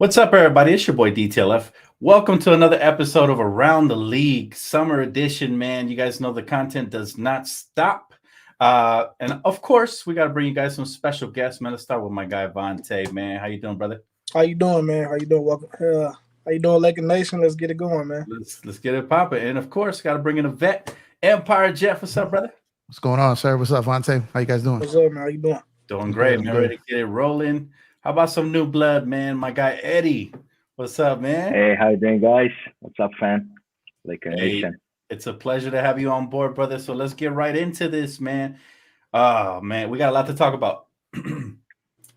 What's up, everybody? It's your boy DTLF. Welcome to another episode of Around the League Summer Edition, man. You guys know the content does not stop. And of course, we got to bring you guys some special guests, man. Let's start with my guy, Vontae, man. How you doing, brother? How you doing, man? How you doing? Welcome. How you doing, Laker Nation? Let's get it going, man. Let's get it popping. And of course, got to bring in a vet, Empire Jeff. What's up, brother? What's going on, sir? What's up, Vontae? How you guys doing? What's up, man? How you doing? Doing great, Good, man. good. Ready to get it rolling. How about some new blood, man? My guy, Eddie. What's up, man? Hey, how you doing, guys? What's up, fam? Like a Hey, nation. it's a pleasure to have you on board, brother. So let's get right into this, man. Oh man, we got a lot to talk about.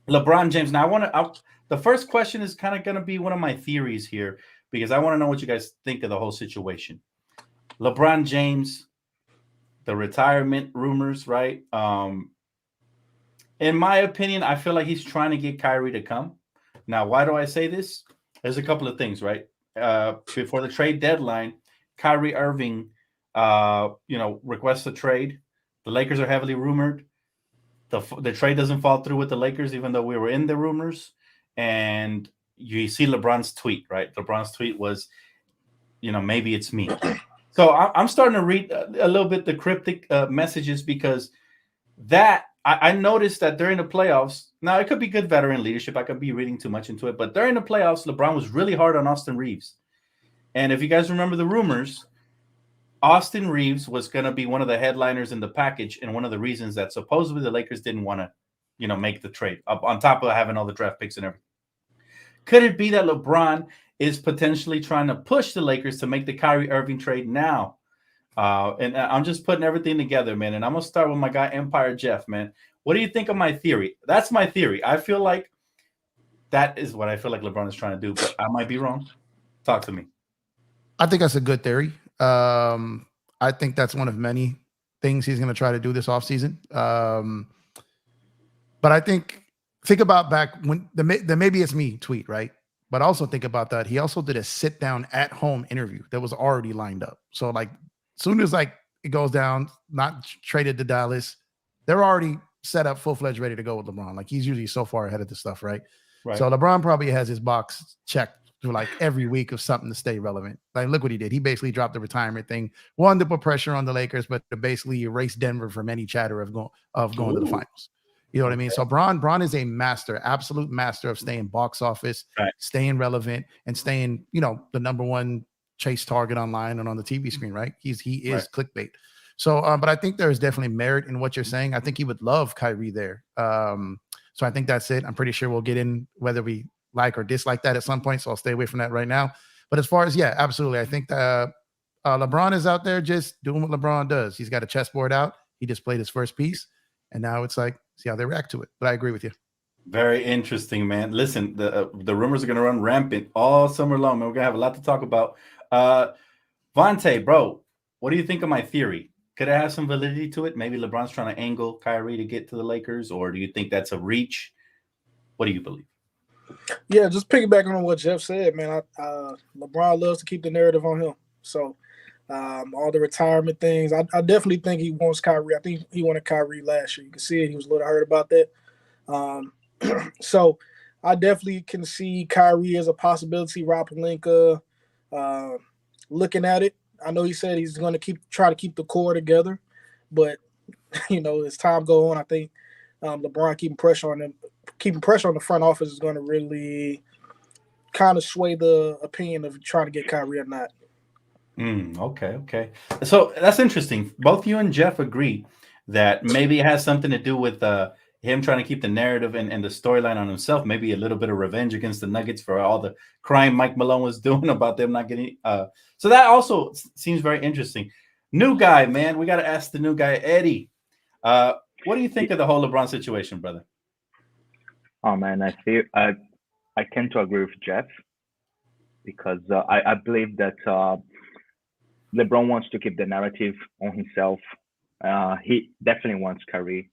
LeBron James. Now, the first question is kind of going to be one of my theories here because I want to know what you guys think of the whole situation. LeBron James, the retirement rumors, right? In my opinion, I feel like he's trying to get Kyrie to come. Now, why do I say this? There's a couple of things, right? Before the trade deadline, Kyrie Irving, requests a trade. The Lakers are heavily rumored. The trade doesn't fall through with the Lakers, even though we were in the rumors. And you see LeBron's tweet, right? LeBron's tweet was, maybe it's me. So I'm starting to read a little bit the cryptic messages because I noticed that during the playoffs, now it could be good veteran leadership. I could be reading too much into it, but during the playoffs, LeBron was really hard on Austin Reeves. And if you guys remember the rumors, Austin Reeves was going to be one of the headliners in the package, and one of the reasons that supposedly the Lakers didn't want to, make the trade up on top of having all the draft picks and everything. Could it be that LeBron is potentially trying to push the Lakers to make the Kyrie Irving trade now? And I'm just putting everything together, man. And I'm gonna start with my guy Empire Jeff, man. What do you think of my theory? That's my theory. I feel like that is what I feel like LeBron is trying to do, but I might be wrong. Talk to me. I think that's a good theory. I think that's one of many things he's going to try to do this offseason. But I think about back when the maybe it's me tweet, right? But also think about that. He also did a sit down at home interview that was already lined up. So like soon as it goes down, not traded to Dallas, they're already set up full-fledged ready to go with LeBron. Like he's usually so far ahead of the stuff, right? So LeBron probably has his box checked through like every week of something to stay relevant. Like look what he did. He basically dropped the retirement thing, one to put pressure on the Lakers, but to basically erase Denver from any chatter of going to the finals. You know what I mean? So Bron is a master, absolute master of staying box office, staying relevant, and staying, the number one chase target online and on the TV screen, right? He is clickbait. So, but I think there is definitely merit in what you're saying. I think he would love Kyrie there. So I think that's it. I'm pretty sure we'll get in whether we like or dislike that at some point. So I'll stay away from that right now. But as far as, absolutely. I think LeBron is out there just doing what LeBron does. He's got a chessboard out. He just played his first piece. And now it's like, see how they react to it. But I agree with you. Very interesting, man. Listen, the rumors are going to run rampant all summer long, man. We're going to have a lot to talk about. Vontae, bro, what do you think of my theory? Could it have some validity to it? Maybe LeBron's trying to angle Kyrie to get to the Lakers, or do you think that's a reach? What do you believe? Yeah, just piggybacking on what Jeff said, man. LeBron loves to keep the narrative on him. So all the retirement things, I definitely think he wants Kyrie. I think he wanted Kyrie last year. You can see it. He was a little hurt about that. So I definitely can see Kyrie as a possibility. Rob Pelinka looking at it. I know he said he's going to try to keep the core together, but as time go on, I think LeBron keeping pressure on the front office is going to really kind of sway the opinion of trying to get Kyrie or not. Okay. So that's interesting. Both you and Jeff agree that maybe it has something to do with him trying to keep the narrative and the storyline on himself. Maybe a little bit of revenge against the Nuggets for all the crime Mike Malone was doing about them not getting. So that also seems very interesting. New guy, man. We got to ask the new guy, Eddie. What do you think of the whole LeBron situation, brother? Oh man, I tend to agree with Jeff because I believe that LeBron wants to keep the narrative on himself. He definitely wants Kyrie.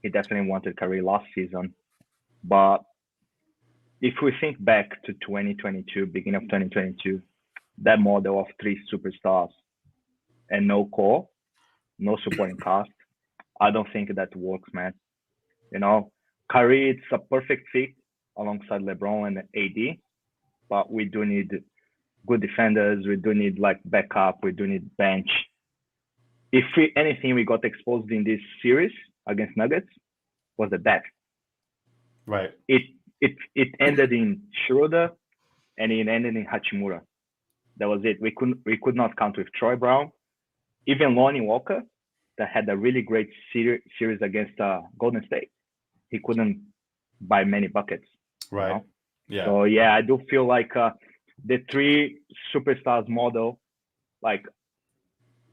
He definitely wanted Kyrie last season. But if we think back to 2022, beginning of 2022, that model of three superstars and no core, no supporting cast, I don't think that works, man. Kyrie, it's a perfect fit alongside LeBron and AD. but we do need good defenders. We do need like backup. We do need bench. If anything we got exposed in this series against Nuggets was the depth. Right. It ended in Schroeder and it ended in Hachimura. That was it. We could not count with Troy Brown, even Lonnie Walker, that had a really great series against Golden State. He couldn't buy many buckets. Right. You know? Yeah. So yeah, I do feel like the 3 superstars model, like,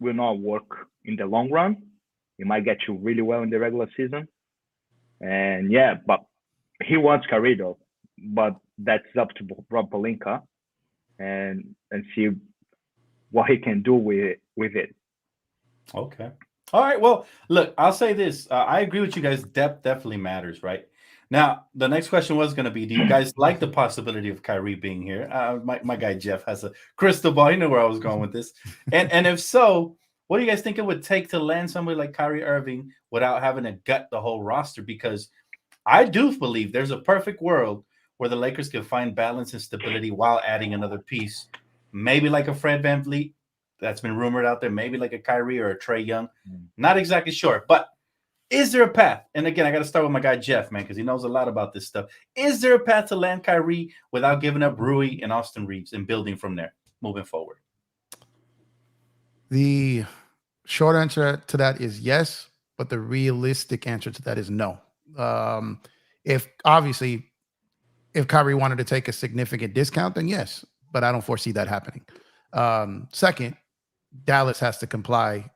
will not work in the long run. It might get you really well in the regular season. And yeah, but he wants Kyrie though. But that's up to Rob Pelinka and see what he can do with it. Okay. All right. Well, look, I'll say this. I agree with you guys. Depth definitely matters, right? Now, the next question was going to be, do you guys like the possibility of Kyrie being here? My guy Jeff has a crystal ball. He knew where I was going with this. And if so, what do you guys think it would take to land somebody like Kyrie Irving without having to gut the whole roster? Because I do believe there's a perfect world where the Lakers can find balance and stability while adding another piece, maybe like a Fred VanVleet that's been rumored out there, maybe like a Kyrie or a Trae Young. Not exactly sure, but is there a path? And again, I got to start with my guy Jeff, man, because he knows a lot about this stuff. Is there a path to land Kyrie without giving up Rui and Austin Reeves and building from there, moving forward? The short answer to that is yes, but the realistic answer to that is no. If Kyrie wanted to take a significant discount, then yes, but I don't foresee that happening. Second, Dallas has to comply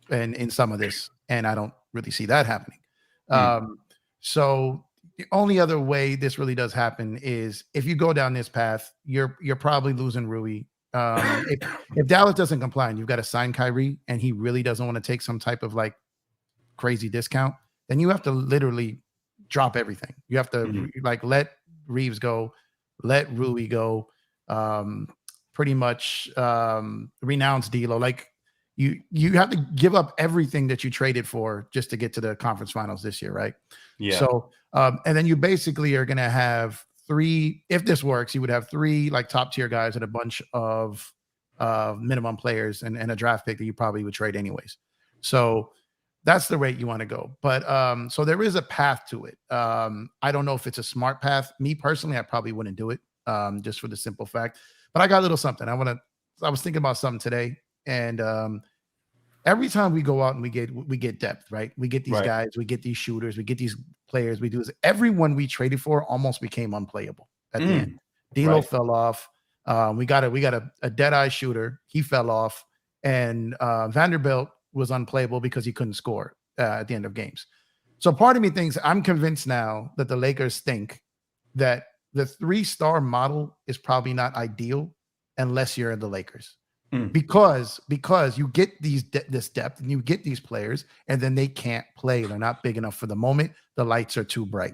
in some of this, and I don't really see that happening. So the only other way this really does happen is if you go down this path, you're probably losing Rui. If Dallas doesn't comply and you've got to sign Kyrie and he really doesn't want to take some type of like crazy discount, then you have to literally drop everything. You have to like let Reeves go, let Rui go, pretty much renounce D'Lo. Like you have to give up everything that you traded for just to get to the conference finals this year, right? Yeah. So and then you basically are going to have 3, if this works, you would have 3 like top tier guys and a bunch of minimum players and a draft pick that you probably would trade anyways. So that's the rate you want to go. But so there is a path to it. I don't know if it's a smart path. Me personally, I probably wouldn't do it just for the simple fact. But I got a little something. I was thinking about something today, and every time we go out and we get depth, right? We get these guys, we get these shooters, we get these players. We do this. Everyone we traded for almost became unplayable at the end. D'Lo fell off. We got a dead eye shooter. He fell off, and Vanderbilt was unplayable because he couldn't score at the end of games. So part of me thinks, I'm convinced now that the Lakers think that the 3-star model is probably not ideal unless you're in the Lakers. Because you get this depth and you get these players and then they can't play. They're not big enough for the moment. The lights are too bright.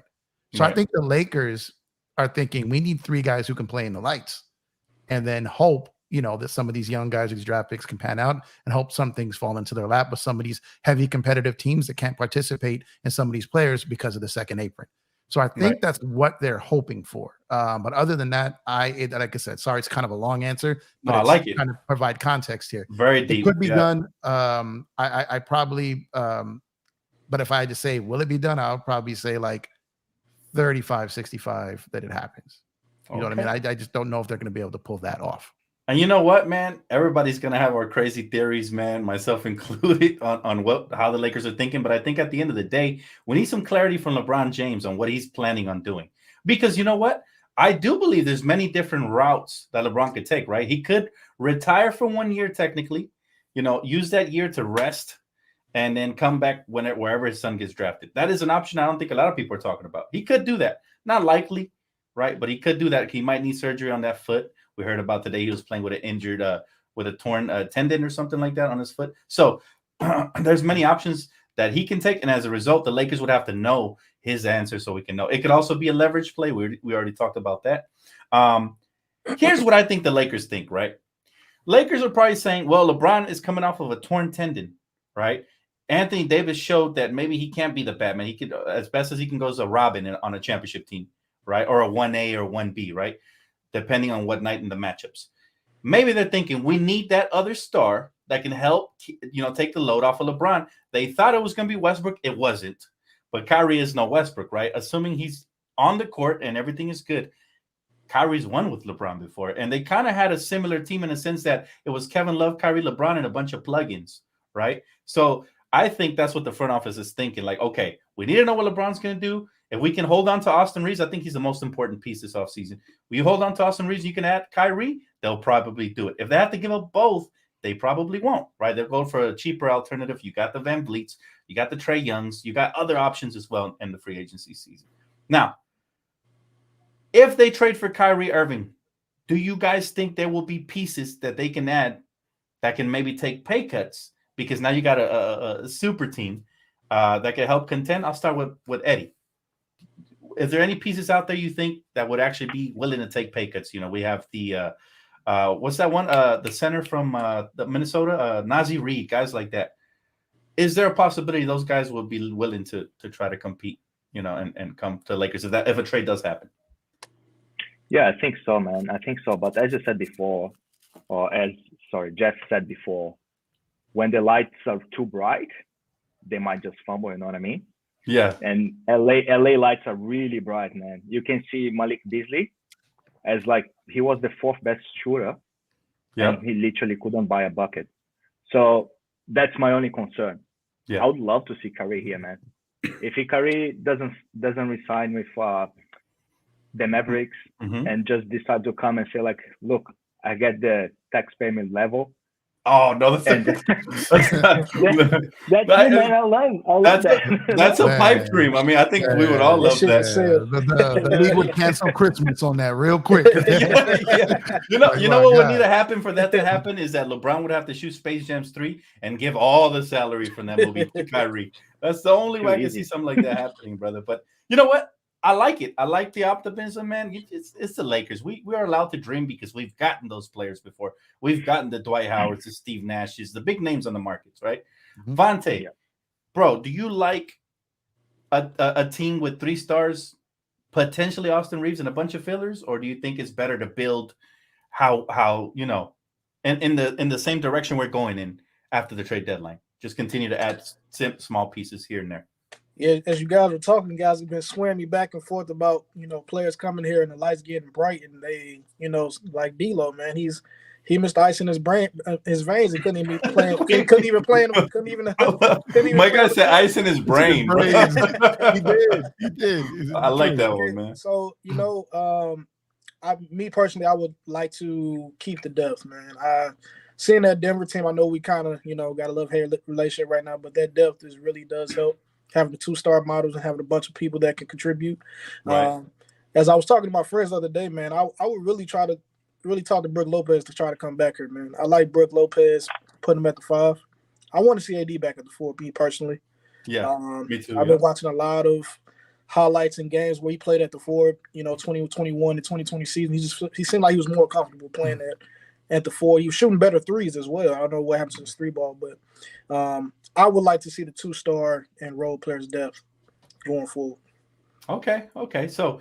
So I think the Lakers are thinking we need 3 guys who can play in the lights and then hope, that some of these young guys, these draft picks can pan out and hope some things fall into their lap with some of these heavy competitive teams that can't participate in some of these players because of the second apron. So I think that's what they're hoping for. But other than that, like I said, sorry, it's kind of a long answer. But I like it. Kind of provide context here. Very deep. It could be done. I probably, but if I had to say, will it be done? I'll probably say like 35, 65 that it happens. You know what I mean? I just don't know if they're going to be able to pull that off. And you know what, man? Everybody's going to have our crazy theories, man, myself included, on how the Lakers are thinking. But I think at the end of the day, we need some clarity from LeBron James on what he's planning on doing. Because you know what? I do believe there's many different routes that LeBron could take, right? He could retire for 1 year, technically, use that year to rest and then come back wherever his son gets drafted. That is an option I don't think a lot of people are talking about. He could do that. Not likely, right? But he could do that. He might need surgery on that foot. We heard about today he was playing with an injured, with a torn tendon or something like that on his foot. So there's many options that he can take. And as a result, the Lakers would have to know his answer so we can know. It could also be a leverage play. We already talked about that. Here's what I think the Lakers think, right? Lakers are probably saying, well, LeBron is coming off of a torn tendon, right? Anthony Davis showed that maybe he can't be the Batman. He could, as best as he can go, as a Robin on a championship team, right? Or a 1A or 1B, right? depending on what night in the matchups. Maybe they're thinking we need that other star that can help, take the load off of LeBron. They thought it was going to be Westbrook. It wasn't. But Kyrie is no Westbrook, right? Assuming he's on the court and everything is good. Kyrie's won with LeBron before, and they kind of had a similar team in the sense that it was Kevin Love, Kyrie, LeBron, and a bunch of plugins, right? So I think that's what the front office is thinking. Like, okay, we need to know what LeBron's going to do. If we can hold on to Austin Reeves, I think he's the most important piece this offseason. Will you hold on to Austin Reeves? You can add Kyrie. They'll probably do it. If they have to give up both, they probably won't, right? They'll go for a cheaper alternative. You got the Van Vliets. You got the Trae Youngs. You got other options as well in the free agency season. Now, if they trade for Kyrie Irving, do you guys think there will be pieces that they can add that can maybe take pay cuts? Because now you got a super team that can help contend. I'll start with Eddie. Is there any pieces out there you think that would actually be willing to take pay cuts? We have the what's that one? The center from the Minnesota, Nazi Reed, guys like that. Is there a possibility those guys will be willing to try to compete, and come to Lakers if a trade does happen? Yeah, I think so, man. I think so. But as you said before, Jeff said before, when the lights are too bright, they might just fumble. You know what I mean? Yeah. And LA lights are really bright, man. You can see Malik Beasley as he was the fourth best shooter. Yeah. And he literally couldn't buy a bucket. So that's my only concern. Yeah. I would love to see Kyrie here, man. If Kyrie doesn't resign with the Mavericks and just decide to come and say look, I get the tax payment level. Oh no, that's man. I love that. That's a pipe dream. I mean, I think we would all love that. The league would cancel Christmas on that real quick. Yeah. You know what would need to happen for that to happen is that LeBron would have to shoot Space Jams 3 and give all the salary from that movie to Kyrie. That's the only way I can see something like that happening, brother. But you know what? I like it. I like the optimism, man. It's the Lakers. We are allowed to dream because we've gotten those players before. We've gotten the Dwight Howards, the Steve Nashes, the big names on the markets, right? Vontae, bro, do you like a team with 3 stars, potentially Austin Reeves and a bunch of fillers, or do you think it's better to build how in the same direction we're going in after the trade deadline? Just continue to add small pieces here and there. Yeah, as you guys were talking, guys have been swearing me back and forth about, players coming here and the lights getting bright, and they, like D'Lo, man, he missed ice in his veins. He couldn't even play. He couldn't even play. Couldn't even my guy said ice in his brain. He did. I like that one, man. So me personally, I would like to keep the depth, man. Seeing that Denver team, I know we kind of got a love-hate relationship right now, but that depth really does help. Having the 2-star models and having a bunch of people that can contribute. Right. As I was talking to my friends the other day, man, I would really talk to Brook Lopez to try to come back here, man. I like Brook Lopez, put him at the 5. I want to see AD back at the 4, me personally. Yeah, me too. I've been watching a lot of highlights and games where he played at the 4, 2021 to 2020 season. He seemed like he was more comfortable playing at the 4. He was shooting better threes as well. I don't know what happened to his 3 ball, but I would like to see the 2-star and role players depth going forward. Okay. So,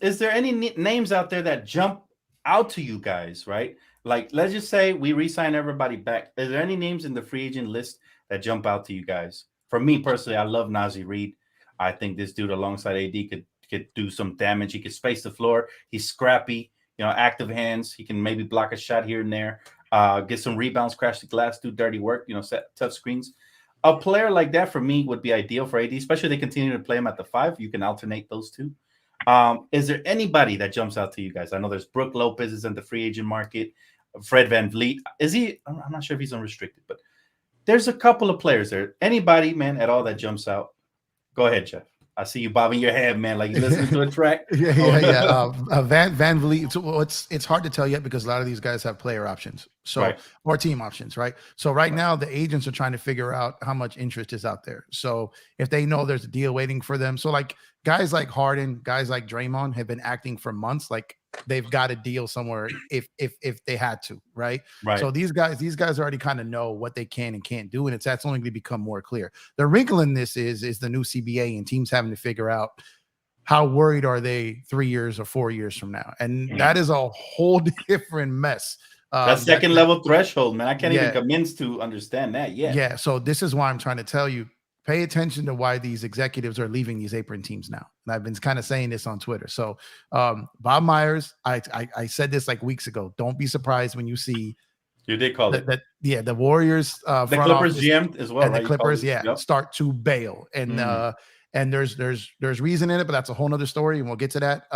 is there any names out there that jump out to you guys, right? Like, let's just say we re-sign everybody back. Is there any names in the free agent list that jump out to you guys? For me personally, I love Nazi Reed. I think this dude alongside AD could do some damage. He could space the floor. He's scrappy, active hands. He can maybe block a shot here and there. Get some rebounds, crash the glass, do dirty work, set tough screens. A player like that for me would be ideal for AD, especially if they continue to play him at the 5. You can alternate those two. Is there anybody that jumps out to you guys? I know there's Brook Lopez is in the free agent market. Fred VanVleet. Is he? I'm not sure if he's unrestricted, but there's a couple of players there. Anybody, man, at all that jumps out? Go ahead, Jeff. I see you bobbing your head, man, like you listening to a track. Yeah. VanVleet. So it's hard to tell yet because a lot of these guys have player options, or team options, right? So right now the agents are trying to figure out how much interest is out there. So if they know there's a deal waiting for them, so like guys like Harden, guys like Draymond have been acting for months like they've got a deal somewhere if they had to, right? So these guys already kind of know what they can and can't do, and that's only going to become more clear. The wrinkle in this is the new CBA and teams having to figure out how worried are they 3 years or 4 years from now? And that is a whole different mess. That second level threshold, man. I can't even Yeah. commence to understand that yet. Yeah. So this is why I'm trying to tell you, pay attention to why these executives are leaving these apron teams now. And I've been kind of saying this on Twitter. So Bob Myers, I said this like weeks ago. Don't be surprised when you see you did call it. The Warriors, the Clippers GM as well, and right? The Clippers, start to bail. And there's reason in it, but that's a whole nother story, and we'll get to that.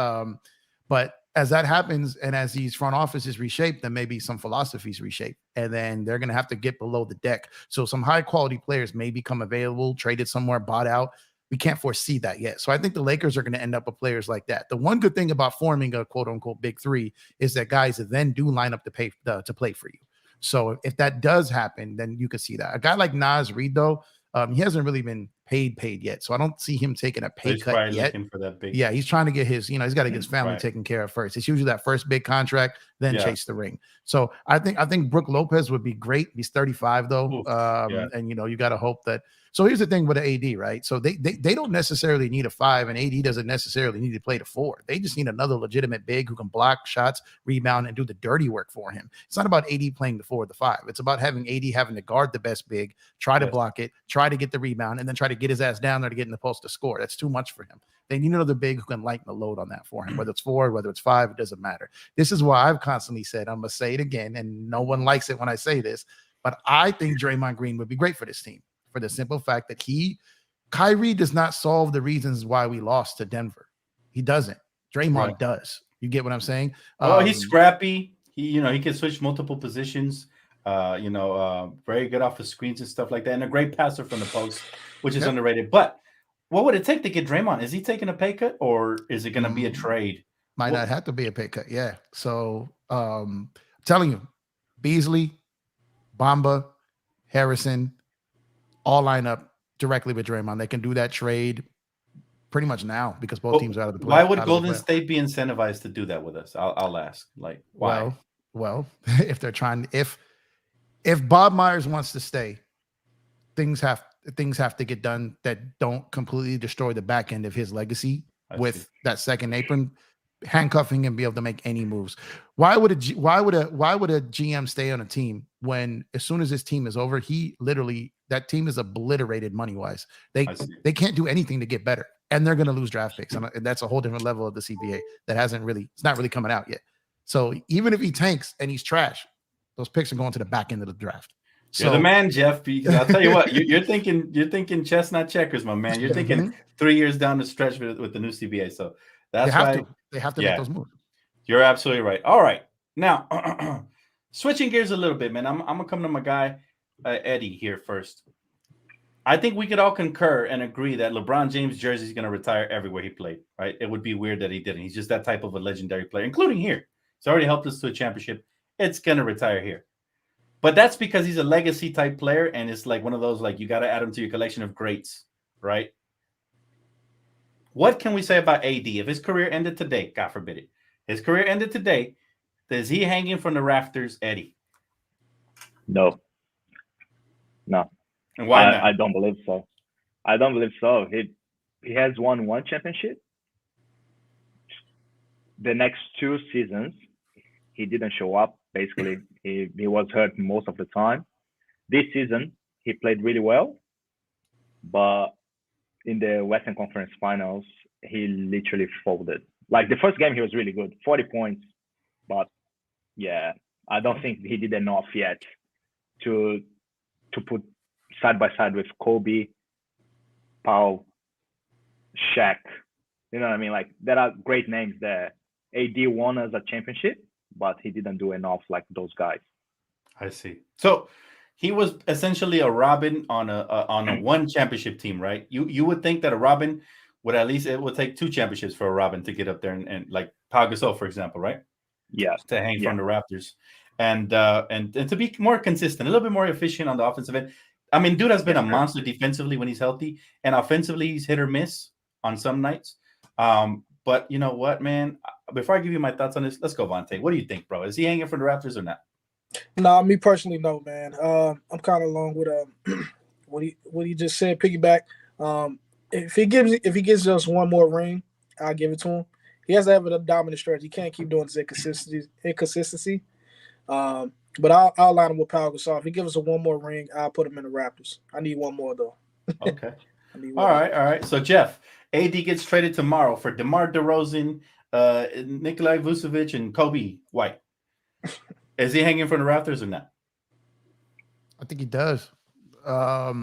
But as that happens, and as these front offices reshape, then maybe some philosophies reshape, and then they're going to have to get below the deck. So some high quality players may become available, traded somewhere, bought out. We can't foresee that yet. So I think the Lakers are going to end up with players like that. The one good thing about forming a quote unquote big three is that guys then do line up to play for you. So if that does happen, then you could see that. A guy like Nas Reed, though, he hasn't really been paid yet. So I don't see him taking a pay cut yet. For that big... Yeah, he's trying to get he's got to get his family taken care of first. It's usually that first big contract, then chase the ring. So I think Brook Lopez would be great. He's 35 though. And you got to hope that. So here's the thing with the AD, right? So they don't necessarily need a 5, and AD doesn't necessarily need to play the 4. They just need another legitimate big who can block shots, rebound, and do the dirty work for him. It's not about AD playing the 4 or the 5. It's about having AD having to guard the best big, try to block it, try to get the rebound, and then try to get his ass down there to get in the post to score. That's too much for him. They need another big who can lighten the load on that for him. Whether it's 4, whether it's 5, it doesn't matter. This is why I've constantly said, I'm going to say it again, and no one likes it when I say this, but I think Draymond Green would be great for this team, for the simple fact that Kyrie does not solve the reasons why we lost to Denver. He doesn't. Draymond does. You get what I'm saying? He's scrappy. He can switch multiple positions. Very good off the screens and stuff like that, and a great passer from the post, which is underrated. But what would it take to get Draymond? Is he taking a pay cut, or is it going to be a trade? Might not have to be a pay cut. Yeah. So I'm telling you, Beasley, Bamba, Harrison, all line up directly with Draymond. They can do that trade pretty much now because both teams are out of the play. Why would Golden State be incentivized to do that with us? I'll ask. Like, why? Well, if they're trying, if Bob Myers wants to stay, things have to get done that don't completely destroy the back end of his legacy that second apron, handcuffing and be able to make any moves. Why would a GM stay on a team when as soon as his team is over, that team is obliterated money wise. They can't do anything to get better, and they're going to lose draft picks, and that's a whole different level of the CBA that it's not really coming out yet. So even if he tanks and he's trash, those picks are going to the back end of the draft. So, you're the man, Jeff. Because I'll tell you what, you're thinking chess, not checkers, my man. You're thinking 3 years down the stretch with the new CBA. So that's they have to make those moves. You're absolutely right. All right, now switching gears a little bit, man. I'm gonna come to my guy Eddie here first. I think we could all concur and agree that LeBron James' jersey is going to retire everywhere he played. Right? It would be weird that he didn't. He's just that type of a legendary player, including here. He's already helped us to a championship. It's going to retire here. But that's because he's a legacy type player, and it's like one of those, like, you got to add him to your collection of greats, right? What can we say about AD? If his career ended today, God forbid it, his career ended today, is he hanging from the rafters, Eddie? No. And why not? I don't believe so. He has won 1 championship. The next 2 seasons, he didn't show up. Basically, he was hurt most of the time. This season, he played really well, but in the Western Conference Finals, he literally folded. Like the first game, he was really good, 40 points, but yeah, I don't think he did enough yet to put side by side with Kobe, Paul, Shaq. You know what I mean? Like there are great names there. AD won us a championship, but he didn't do enough like those guys. I see. So he was essentially a Robin on a 1 championship team, right? You would think that a Robin would at least, it would take 2 championships for a Robin to get up there and like Pau Gasol, for example, right? Yeah. To hang from the Raptors and to be more consistent, a little bit more efficient on the offensive end. I mean, dude has been a monster defensively when he's healthy, and offensively he's hit or miss on some nights. But you know what, man? Before I give you my thoughts on this, let's go, Vontae. What do you think, bro? Is he hanging for the Raptors or not? No, me personally, no, man. I'm kind of along with what he just said. Piggyback. If he gets us one more ring, I'll give it to him. He has to have a dominant stretch. He can't keep doing this inconsistency. But I'll line him with Pau Gasol. If he gives us one more ring, I'll put him in the Raptors. I need one more though. Okay. All right. So Jeff, AD gets traded tomorrow for DeMar DeRozan, Nikolai Vucevic, and Kobe White. Is he hanging from the Raptors or not? I think he does. I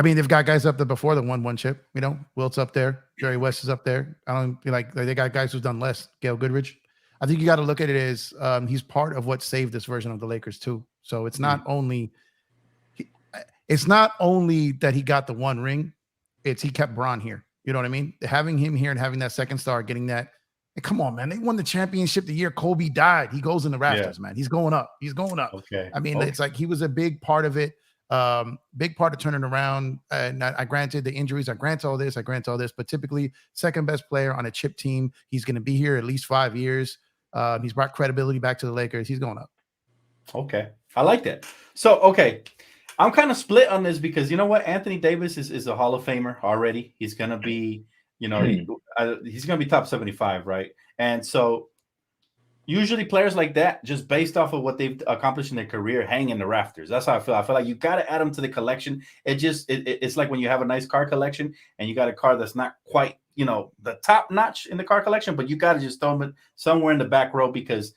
mean, they've got guys up there before that won one chip. You know, Wilt's up there, Jerry West is up there. I don't feel like they got guys who've done less. Gail Goodrich. I think you got to look at it as he's part of what saved this version of the Lakers too. So it's not only that he got the one ring, it's he kept Bron here. You know what I mean? Having him here and having that second star, getting that. Hey, come on, man! They won the championship the year Kobe died. He goes in the rafters, man. He's going up. He's going up. Okay. I mean, it's like he was a big part of it. Big part of turning around. And I granted the injuries. I grant all this. But typically, second best player on a chip team. He's going to be here at least 5 years. He's brought credibility back to the Lakers. He's going up. Okay. I like that. So, okay. I'm kind of split on this because you know what? Anthony Davis is a Hall of Famer already. He's going to be, he's going to be top 75, right? And so usually players like that, just based off of what they've accomplished in their career, hang in the rafters. That's how I feel. I feel like you got to add them to the collection. It's like when you have a nice car collection and you got a car that's not quite, the top notch in the car collection, but you got to just throw him somewhere in the back row because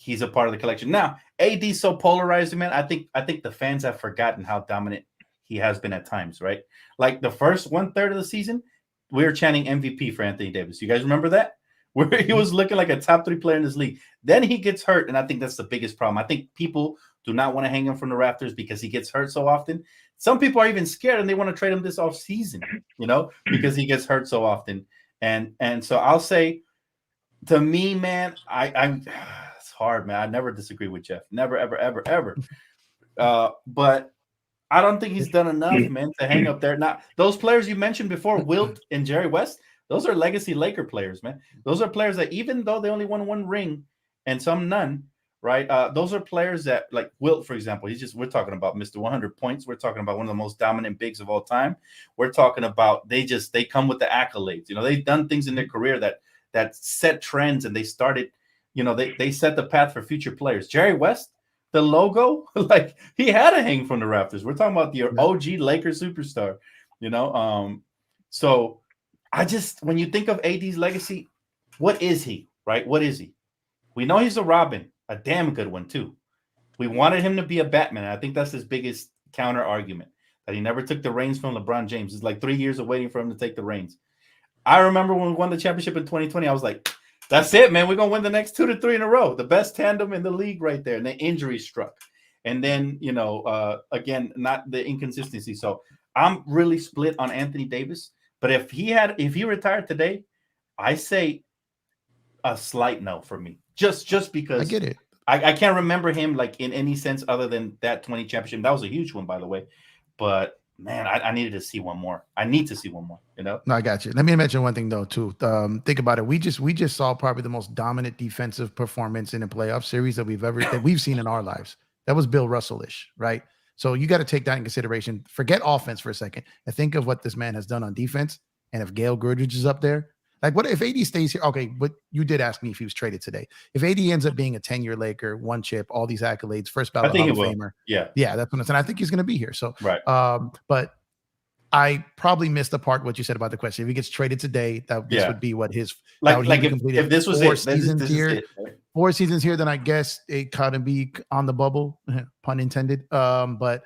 he's a part of the collection. Now, AD's so polarized, man. I think the fans have forgotten how dominant he has been at times, right? Like the first 1/3 of the season, we were chanting MVP for Anthony Davis. You guys remember that? Where he was looking like a top 3 player in this league. Then he gets hurt, and I think that's the biggest problem. I think people do not want to hang him from the rafters because he gets hurt so often. Some people are even scared, and they want to trade him this offseason, because he gets hurt so often. And so I'll say, to me, man, I'm it's hard, man. I never disagree with Jeff. Never, ever, ever, ever. But I don't think he's done enough, man, to hang up there. Now, those players you mentioned before, Wilt and Jerry West, those are legacy Laker players, man. Those are players that even though they only won one ring and some none, right? Those are players that, like Wilt, for example, we're talking about Mr. 100 points. We're talking about one of the most dominant bigs of all time. We're talking about they come with the accolades. They've done things in their career that set trends, and they started, they set the path for future players. Jerry West, the logo, like he had to hang from the rafters. We're talking about the OG Lakers superstar, so when you think of AD's legacy, what is he, right? What is he? We know he's a Robin, a damn good one too. We wanted him to be a Batman. I think that's his biggest counter argument, that he never took the reins from LeBron James. It's like 3 years of waiting for him to take the reins. I remember when we won the championship in 2020, I was like, that's it, man. We're going to win the next 2 to 3 in a row. The best tandem in the league right there. And the injury struck. And then, again, not the inconsistency. So I'm really split on Anthony Davis. But if he retired today, I say a slight no for me. Just because I get it. I can't remember him like in any sense other than that 20 championship. That was a huge one, by the way. But man, I needed to see one more. I need to see one more, No, I got you. Let me mention one thing though, too. Think about it. We just saw probably the most dominant defensive performance in a playoff series that we've seen in our lives. That was Bill Russell-ish, right? So you got to take that in consideration. Forget offense for a second and think of what this man has done on defense. And if Gail Goodrich is up there, like what if AD stays here? Okay, but you did ask me if he was traded today. If AD ends up being a 10-year Laker, one chip, all these accolades, first ballot Hall of Famer. Yeah, that's what I'm saying. I think he's going to be here. So, right. But I probably missed the part what you said about the question. If he gets traded today, this would be what his if this was 4 it, seasons this here. is it, right? 4 seasons here, then I guess it kind of be on the bubble, pun intended. But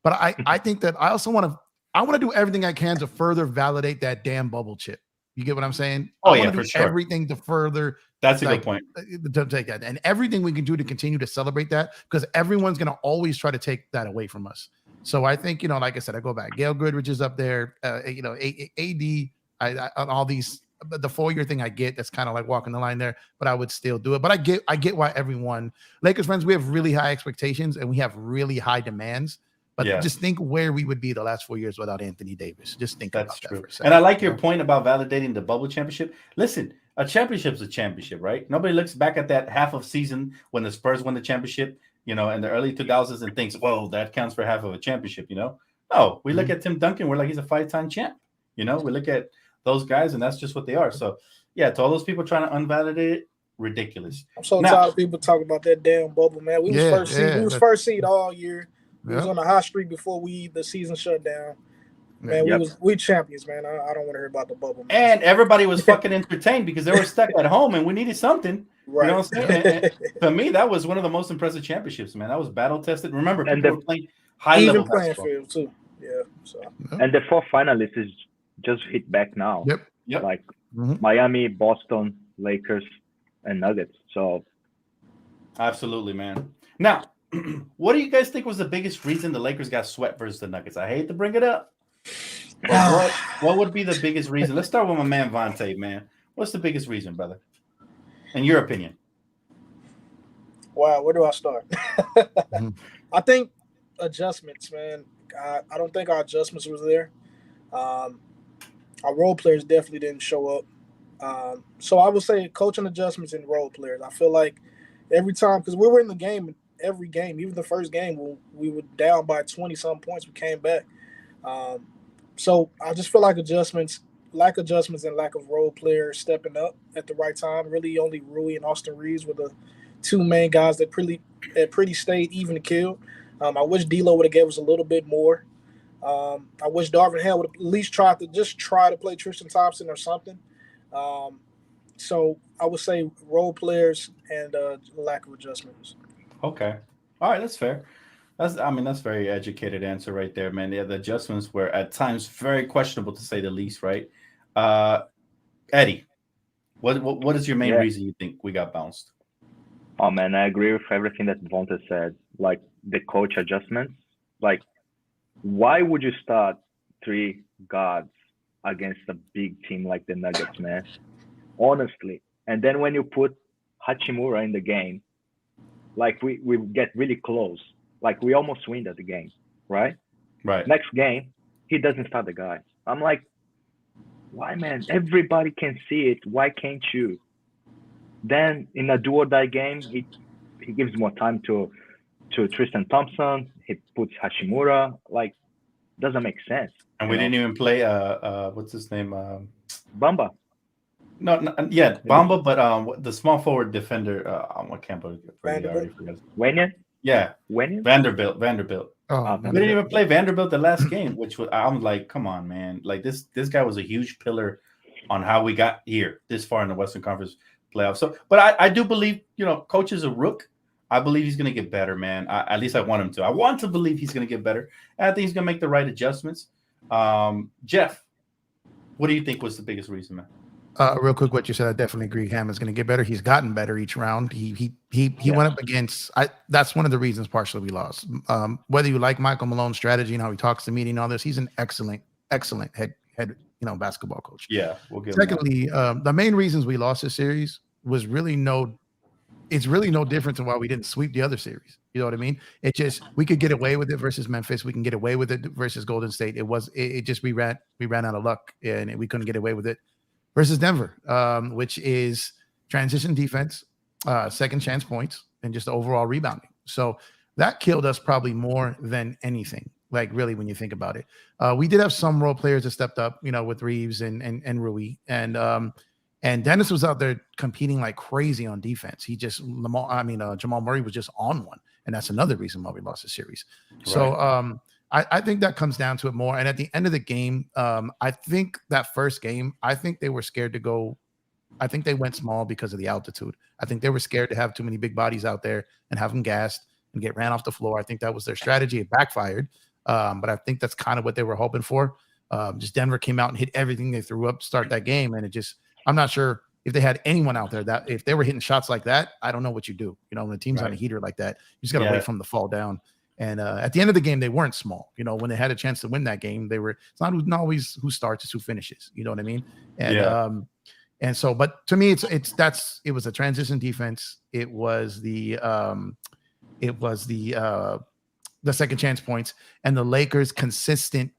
I think that I also want to do everything I can to further validate that damn bubble chip. You get what I'm saying? Oh, I want to for do sure. everything to further. That's a good point. To take that, and everything we can do to continue to celebrate that, because everyone's going to always try to take that away from us. So I think, like I said, I go back. Gail Goodrich is up there. AD, on all these, the 4-year thing I get, that's kind of like walking the line there, but I would still do it. But I get why everyone, Lakers fans, we have really high expectations and we have really high demands. But just think where we would be the last 4 years without Anthony Davis. Just think about that for a second. And I like your point about validating the bubble championship. Listen, a championship is a championship, right? Nobody looks back at that half of season when the Spurs won the championship, in the early 2000s and thinks, whoa, that counts for half of a championship, No, we look at Tim Duncan. We're like, he's a 5-time champ. We look at those guys, and that's just what they are. So, yeah, to all those people trying to invalidate it, ridiculous. I'm so Now- tired of people talking about that damn bubble, man. We was Yeah, first seed. yeah, We was that- first seed all year. We was Yep. on a hot streak before the season shut down. Man, Yep. we champions, man. I don't want to hear about the bubble, man. And everybody was fucking entertained because they were stuck at home and we needed something. right. You know what I'm saying? And for me, that was one of the most impressive championships, man. That was battle tested. Remember, And people were playing high Even level playing basketball. field too. Yeah. So And the 4 finalists is just hit back now. Yep. Yep. Like Mhm. Miami, Boston, Lakers, and Nuggets. So Absolutely, man. Now, what do you guys think was the biggest reason the Lakers got swept versus the Nuggets? I hate to bring it up. But what would be the biggest reason? Let's start with my man Vontae, man. What's the biggest reason, brother? In your opinion? wow, where do I start? Mhm. I think adjustments, man. I don't think our adjustments was there. Our role players definitely didn't show up. So I would say coaching adjustments and role players. I feel like every time, because we were in the game every game, even the first game when we were down by 20-some points, we came back. So I just feel like lack adjustments and lack of role players stepping up at the right time. Really only Rui and Austin Reeves were the two main guys that pretty stayed even to kill. I wish D'Lo would have gave us a little bit more. I wish Darvin Ham would have at least try to play Tristan Thompson or something. So I would say role players and lack of adjustments. Okay. All right, that's fair. That's very educated answer right there, man. Yeah, the adjustments were at times very questionable to say the least, right? Eddie, what is your main Yeah. reason you think we got bounced? oh man, I agree with everything that Vonta said. Like the coach adjustments. Like, why would you start 3 guards against a big team like the Nuggets, man? Honestly. And then when you put Hachimura in the game, like we get really close. Like we almost win that game, right? Right. Next game, he doesn't start the guy. I'm like, why, man? Everybody can see it. Why can't you? Then in a do or die game, he gives more time to Tristan Thompson. He puts Hashimura. Like, doesn't make sense. And you we know? didn't even play what's his name? Bamba. No, Bamba, but the small forward defender, I can't believe it. I already forgot. Wenyan? Yeah, Wenyan? Vanderbilt. Oh, We didn't even play Vanderbilt the last game, which was, I'm like, come on, man. Like this guy was a huge pillar on how we got here this far in the Western Conference playoffs. So, but I do believe, coach is a rook. I believe he's going to get better, man. At least I want him to. I want to believe he's going to get better. And I think he's going to make the right adjustments. Jeff, what do you think was the biggest reason, man? Real quick, what you said, I definitely agree. Ham is going to get better. He's gotten better each round. He went up against. That's one of the reasons partially we lost. Whether you like Michael Malone's strategy and how he talks to media and all this, he's an excellent head basketball coach. Yeah, we'll give him that. Secondly, the main reasons we lost this series was really it's really no different than why we didn't sweep the other series. You know what I mean? It just, we could get away with it versus Memphis. We can get away with it versus Golden State. It just, we ran out of luck and we couldn't get away with it versus Denver, which is transition defense, second chance points, and just overall rebounding. So that killed us probably more than anything. Like really, when you think about it, we did have some role players that stepped up, with Reeves and Rui, and Dennis was out there competing like crazy on defense. Jamal Murray was just on one, and that's another reason why we lost the series. Right. So I think that comes down to it more. And at the end of the game, I think that first game, I think they were scared to go. I think they went small because of the altitude. I think they were scared to have too many big bodies out there and have them gassed and get ran off the floor. I think that was their strategy. It backfired. But I think that's kind of what they were hoping for. Just Denver came out and hit everything they threw up to start that game. And I'm not sure if they had anyone out there that if they were hitting shots like that, I don't know what you do. When the team's on a heater like that, you just got to wait for them to fall down. And at the end of the game, they weren't small. When they had a chance to win that game, it's not always who starts, it's who finishes. You know what I mean? And and so, but to me, it was a transition defense. It was the second chance points and the Lakers' consistent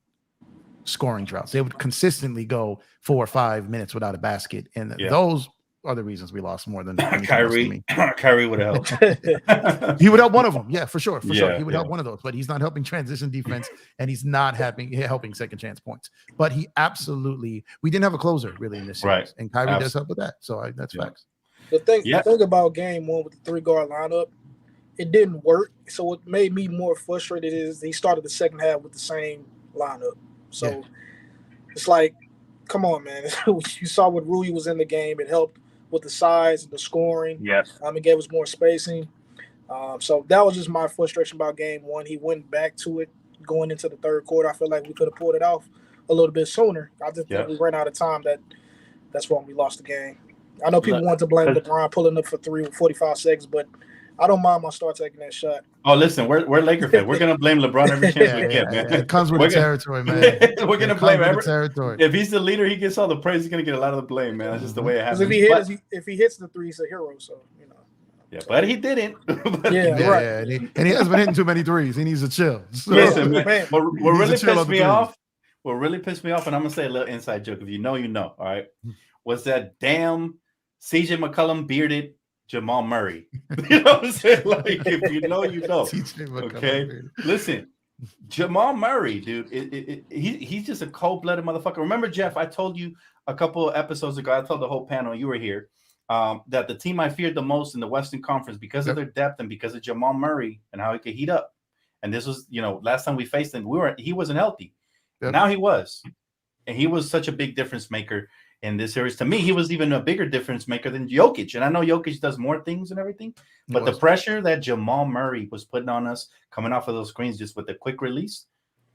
scoring droughts. They would consistently go 4 or 5 minutes without a basket. And those other reasons we lost more than anything else to Kyrie. me. Kyrie would have helped. He would help one of them. Yeah, for sure. For sure. Yeah, He would help one of those, but he's not helping transition defense and he's not helping second chance points. But he absolutely, we didn't have a closer really in this series. Right. And Kyrie does help with that. So that's facts. The thing about game one with the 3-guard lineup, it didn't work. So what made me more frustrated is he started the second half with the same lineup. So it's like, come on, man. You saw what Rui was in the game. It helped with the size and the scoring. Yes. It gave us more spacing. So that was just my frustration about game one. He went back to it going into the third quarter. I feel like we could have pulled it off a little bit sooner. I just think we ran out of time. That's when we lost the game. I know people want to blame LeBron pulling up for 45 seconds, but I don't mind my star taking that shot. Oh, listen, we're Laker fans. We're gonna blame LeBron every chance we get, man. It comes with the territory, man. We're gonna blame every territory. If he's the leader, he gets all the praise. He's gonna get a lot of the blame, man. That's just the way it happens. Because if he hits the three, he's a hero. So you know. Yeah, but he didn't. Right. Yeah, and he hasn't been hitting too many threes. He needs to chill. So, listen, man. What really pissed me off? And I'm gonna say a little inside joke. If you know, you know. All right, was that damn CJ McCollum bearded Jamal Murray? You know what I'm saying? Like, if you know, you know. Okay, listen, Jamal Murray, dude. He's just a cold-blooded motherfucker. Remember, Jeff? I told you a couple of episodes ago. I told the whole panel, you were here, that the team I feared the most in the Western Conference because of their depth and because of Jamal Murray and how he could heat up. And this was, last time we faced him, he wasn't healthy. Now he was, and he was such a big difference maker in this series. To me, he was even a bigger difference maker than Jokic. And I know Jokic does more things and everything, but the pressure that Jamal Murray was putting on us coming off of those screens just with the quick release,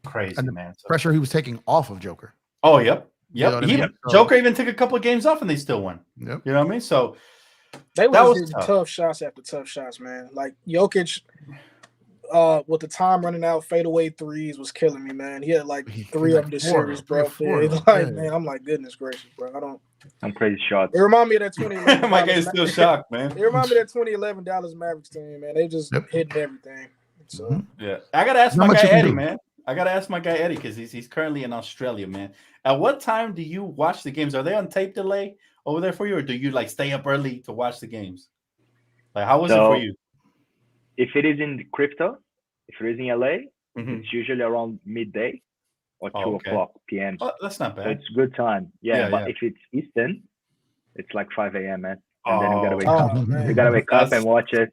crazy, and man. So, pressure he was taking off of Joker. Oh, yep. You know what I mean? Joker even took a couple of games off and they still won. Yep. You know what I mean? So that was tough shots after tough shots, man. Like Jokic, with the time running out, fadeaway threes was killing me, man. He had like three of them this series, bro. Man, I'm like, goodness gracious, bro. I'm crazy shots. It remind me of that 2011. My guy's still shocked, man. It remind me of that 2011 Dallas Mavericks team, man. They just hitting everything. So I gotta ask my guy Eddie, man. I gotta ask my guy Eddie because he's currently in Australia, man. At what time do you watch the games? Are they on tape delay over there for you, or do you like stay up early to watch the games? Like, how was it for you? If it is in crypto, if it is in LA, it's usually around midday or 2 o'clock p.m. Oh, that's not bad. So it's good time. But if it's Eastern, it's like 5 a.m., man. And then you gotta wake up. Man. You gotta wake up and watch it.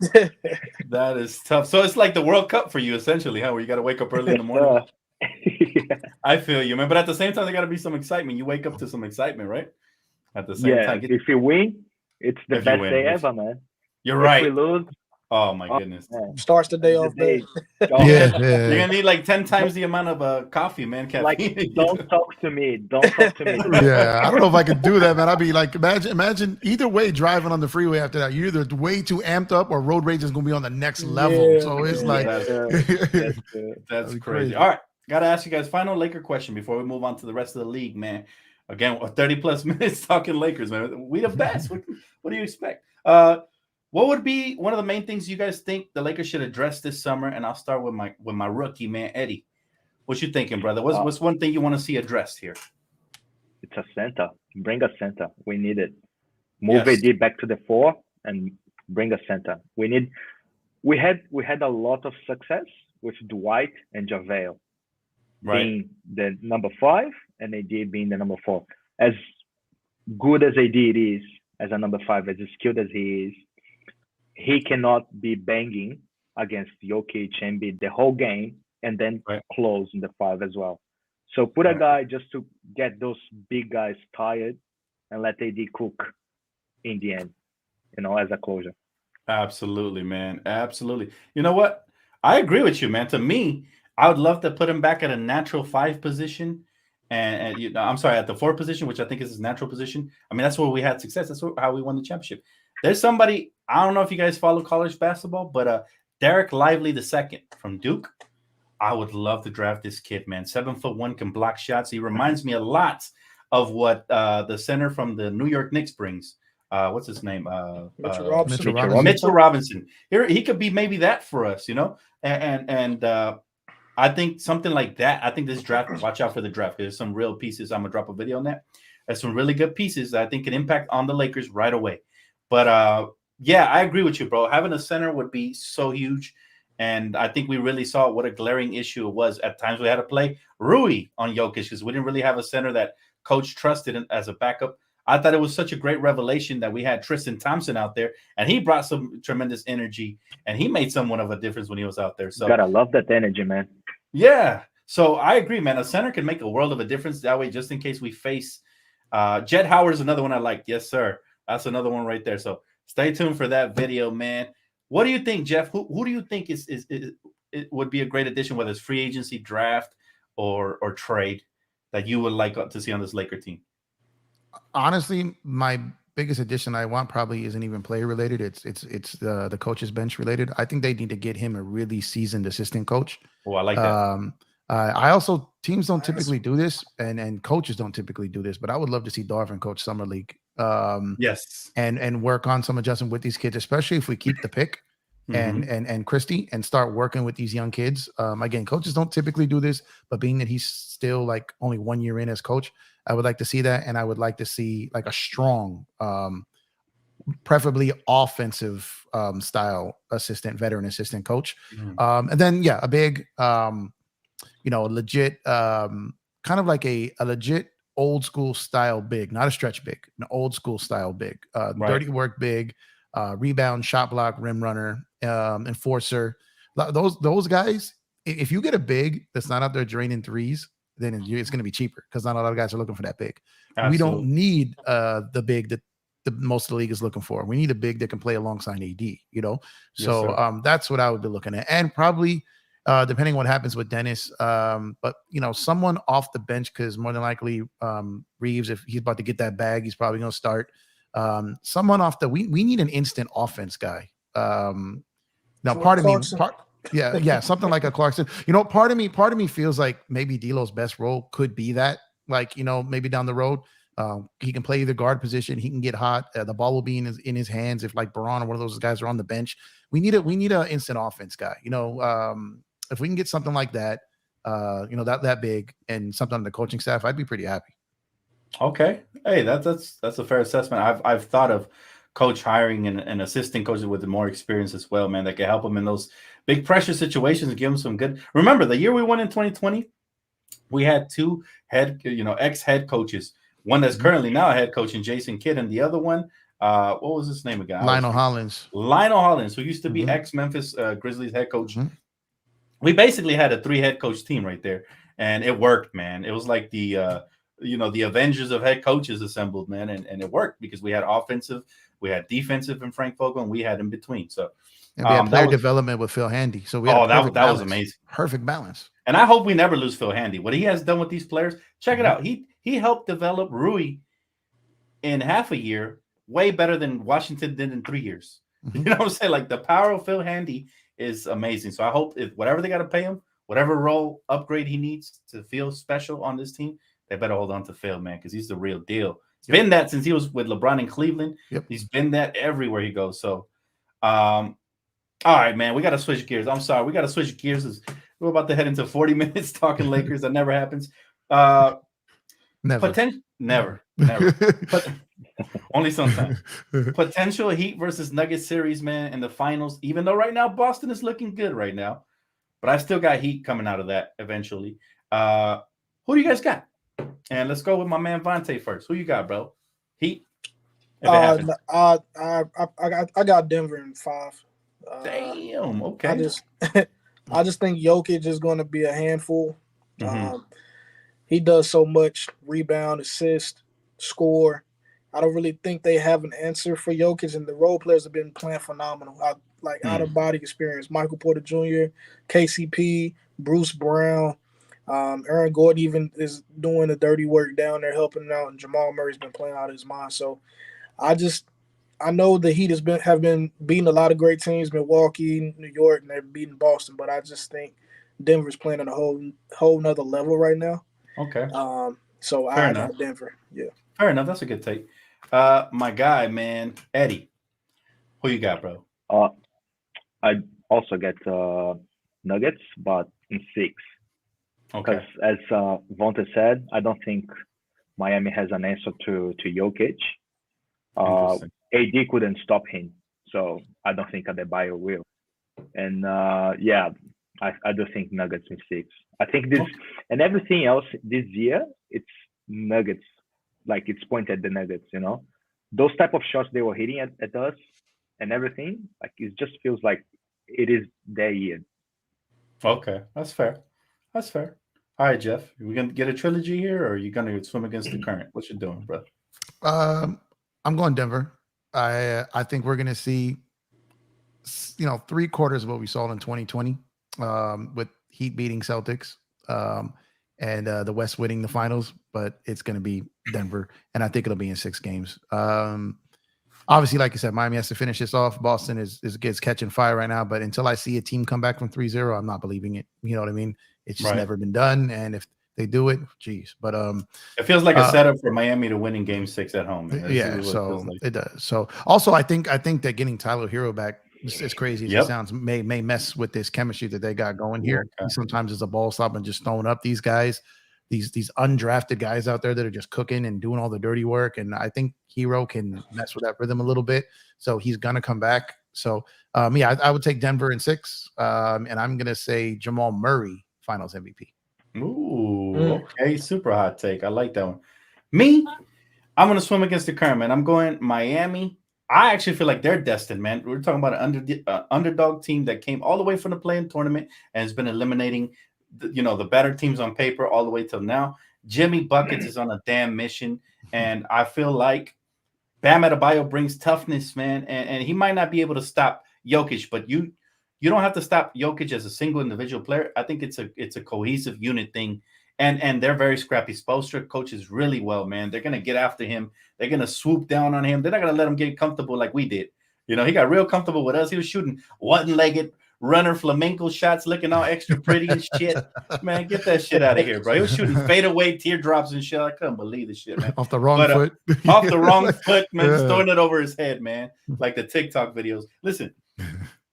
That is tough. So it's like the World Cup for you, essentially, huh? Where you gotta wake up early in the morning. I feel you, man. But at the same time, there gotta be some excitement. You wake up to some excitement, right? At the same time. If you win, it's the best day ever, man. You're right. If we lose, oh my goodness! Starts the day off. You're gonna need like 10 times the amount of coffee, man. Caffeine. Like, don't talk to me. Don't talk to me. Yeah, I don't know if I could do that, man. I'd be like, imagine either way driving on the freeway after that. You're either way too amped up or road rage is gonna be on the next level. So it's like that's crazy. All right, gotta ask you guys final Laker question before we move on to the rest of the league, man. Again, 30+ minutes talking Lakers, man. We the best. What do you expect? What would be one of the main things you guys think the Lakers should address this summer? And I'll start with my rookie, man, Eddie. What you thinking, brother? What's one thing you want to see addressed here? It's a center. Bring a center. We need it. Move AD back to the 4 and bring a center. We had a lot of success with Dwight and JaVale being the number 5 and AD being the number 4. As good as AD is as a number 5, as skilled as he is, he cannot be banging against Jokic and Embiid the whole game and then close in the 5 as well. So put a guy just to get those big guys tired and let AD cook in the end, as a closure. Absolutely, man. Absolutely. You know what? I agree with you, man. To me, I would love to put him back at a natural 5 position. And I'm sorry, at the 4 position, which I think is his natural position. I mean, that's where we had success. That's how we won the championship. There's somebody, I don't know if you guys follow college basketball, but Derek Lively II from Duke. I would love to draft this kid, man. 7'1", can block shots. He reminds me a lot of what the center from the New York Knicks brings. What's his name? Mitchell Robinson. Mitchell Robinson. He could be maybe that for us, And I think something like that. I think this draft, watch out for the draft. There's some real pieces. I'm going to drop a video on that. There's some really good pieces that I think can impact on the Lakers right away. But yeah, I agree with you, bro. Having a center would be so huge. And I think we really saw what a glaring issue it was. At times we had to play Rui on Jokic because we didn't really have a center that coach trusted as a backup. I thought it was such a great revelation that we had Tristan Thompson out there, and he brought some tremendous energy, and he made somewhat of a difference when he was out there. So Gotta love that energy, man. yeah, so I agree, man. A center can make a world of a difference that way, just in case we face. Jet Howard is another one I like. Yes, sir. That's another one right there. So stay tuned for that video, man. What do you think, Jeff? Who do you think is it would be a great addition, whether it's free agency, draft, or trade, that you would like to see on this Laker team? Honestly, my biggest addition I want probably isn't even player related. It's the coach's bench related. I think they need to get him a really seasoned assistant coach. Oh, I like that. I also, teams don't typically do this, and coaches don't typically do this, but I would love to see Darvin coach summer league. Yes, and work on some adjustment with these kids, especially if we keep the pick and Christie and start working with these young kids. Again, coaches don't typically do this, but being that he's still like only 1 year in as coach, I would like to see that, and I would like to see like a strong, preferably offensive style veteran assistant coach. And then a big, legit, kind of like a legit old school style big, not a stretch big, an old school style big, dirty work big, rebound, shot block, rim runner, enforcer. Those guys, if you get a big that's not out there draining threes, then it's going to be cheaper because not a lot of guys are looking for that big. Absolutely. We don't need the big that the most of the league is looking for. We need a big that can play alongside AD, So yes, that's what I would be looking at. And probably depending on what happens with Dennis, but someone off the bench, because more than likely Reeves, if he's about to get that bag, he's probably going to start. Someone off we need an instant offense guy. Now, part of me, something like a Clarkson. Part of me feels like maybe D'Lo's best role could be that, maybe down the road. He can play either guard position. He can get hot. The ball will be in his hands if like Baron or one of those guys are on the bench. We need an instant offense guy. If we can get something like that, that big and something on the coaching staff, I'd be pretty happy. Okay. Hey, that's a fair assessment. I've thought of coach hiring an assistant coaches with more experience as well, man, that can help them in those big pressure situations and give them some good. Remember the year we won in 2020, we had two ex-head coaches. One that's currently now a head coach in Jason Kidd, and the other one, what was his name again? Lionel Hollins, who used to be ex-Memphis Grizzlies head coach. We basically had a 3 head coach team right there, and it worked, man. It was like the the Avengers of head coaches assembled, man, and it worked because we had offensive, we had defensive in Frank Vogel, and we had in between. So and we had player development with Phil Handy. So we had that was amazing, perfect balance. And I hope we never lose Phil Handy. What he has done with these players, check it out. He helped develop Rui in half a year way better than Washington did in 3 years. You know what I'm saying? Like the power of Phil Handy is amazing. So I hope if whatever they got to pay him, whatever role upgrade he needs to feel special on this team, they better hold on to Phil, man, because he's the real deal. He's been that since he was with LeBron in Cleveland. He's been that everywhere he goes. So, all right, man, we got to switch gears. I'm sorry. We got to switch gears. We're about to head into 40 minutes talking Lakers. That never happens. Never. But only sometimes. Potential Heat versus Nuggets series, man, in the finals. Even though right now Boston is looking good right now, but I still got Heat coming out of that eventually. Who do you guys got? And let's go with my man Vontae first. Who you got, bro? Heat. I got Denver in 5. Damn. Okay. I just think Jokic is going to be a handful. He does so much: rebound, assist, score. I don't really think they have an answer for Jokic, and the role players have been playing phenomenal. Out of body experience. Michael Porter Jr., KCP, Bruce Brown, Aaron Gordon even is doing the dirty work down there, helping out, and Jamal Murray's been playing out of his mind. So I know the Heat have been beating a lot of great teams, Milwaukee, New York, and they're beating Boston, but I just think Denver's playing at a whole nother level right now. Okay. So I got Denver. Yeah. Fair enough. That's a good take. My guy, man, Eddie. Who you got, bro? I also get Nuggets, but in 6. Okay. Because as Vontae said, I don't think Miami has an answer to Jokic. AD couldn't stop him. So I don't think Adebayo will. And yeah, I do think Nuggets in 6. I think this and everything else this year, it's Nuggets. Like it's pointed at the Nuggets, you know. Those type of shots they were hitting at us and everything, like it just feels like it is their year. Okay, that's fair. That's fair. All right, Jeff, we gonna get a trilogy here, or are you gonna swim against the current? What you doing, bro? I'm going Denver. I think we're gonna see, 3/4 of what we saw in 2020, with Heat beating Celtics, and the West winning the finals. But it's gonna be Denver, and I think it'll be in 6 games. Obviously, like I said, Miami has to finish this off. Boston is catching fire right now, but until I see a team come back from 3-0, I'm not believing it. You know what I mean? It's just never been done, and if they do it, geez. But it feels like a setup for Miami to win in Game 6 at home. Man. Yeah, so it does. So also, I think that getting Tyler Hero back, as crazy as it sounds, may mess with this chemistry that they got going here. Okay. Sometimes it's a ball stop and just throwing up these guys, these undrafted guys out there that are just cooking and doing all the dirty work. And I think Hero can mess with that rhythm a little bit. So he's gonna come back. So yeah, I would take Denver in 6, and I'm gonna say Jamal Murray Finals MVP. Ooh, okay, super hot take. I like that one. Me, I'm gonna swim against the current, man. I'm going Miami. I actually feel like they're destined, man. We're talking about an underdog team that came all the way from the play-in tournament and has been eliminating, the better teams on paper all the way till now. Jimmy Buckets is on a damn mission, and I feel like Bam Adebayo brings toughness, man, and he might not be able to stop Jokic, but you don't have to stop Jokic as a single individual player. I think it's a cohesive unit thing, and they're very scrappy. Spoelstra coaches really well, man. They're gonna get after him. They're gonna swoop down on him. They're not gonna let him get comfortable like we did. He got real comfortable with us. He was shooting one-legged runner flamenco shots, looking all extra pretty and shit. Man, get that shit out of here, bro. He was shooting fadeaway teardrops and shit. I couldn't believe this shit, man. Off the wrong foot. Off the wrong foot, man. Just throwing it over his head, man. Like the TikTok videos. Listen,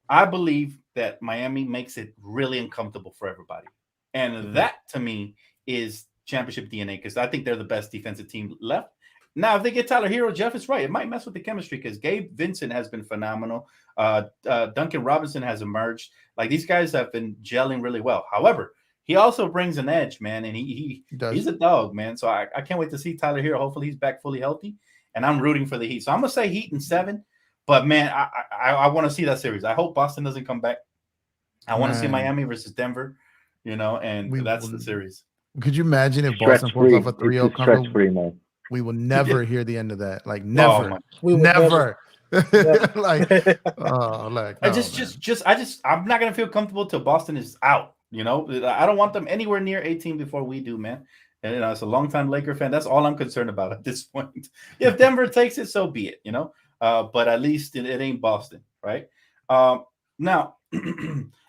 I believe that Miami makes it really uncomfortable for everybody. And that, to me, is championship DNA, because I think they're the best defensive team left. Now, if they get Tyler Hero, Jeff is right. It might mess with the chemistry, because Gabe Vincent has been phenomenal. Duncan Robinson has emerged. Like, these guys have been gelling really well. However, he also brings an edge, man, and he's a dog, man. So I can't wait to see Tyler Hero. Hopefully he's back fully healthy, and I'm rooting for the Heat. So I'm going to say Heat in 7. But, man, I want to see that series. I hope Boston doesn't come back. I want to see Miami versus Denver, and that's the series. Could you imagine if Boston pulls off a 3-0 comeback? We will never hear the end of that. Like, never. Never. Like, I'm not going to feel comfortable till Boston is out. I don't want them anywhere near 18 before we do, man. And as a longtime Laker fan, that's all I'm concerned about at this point. If Denver takes it, so be it, but at least it ain't Boston, right? Now,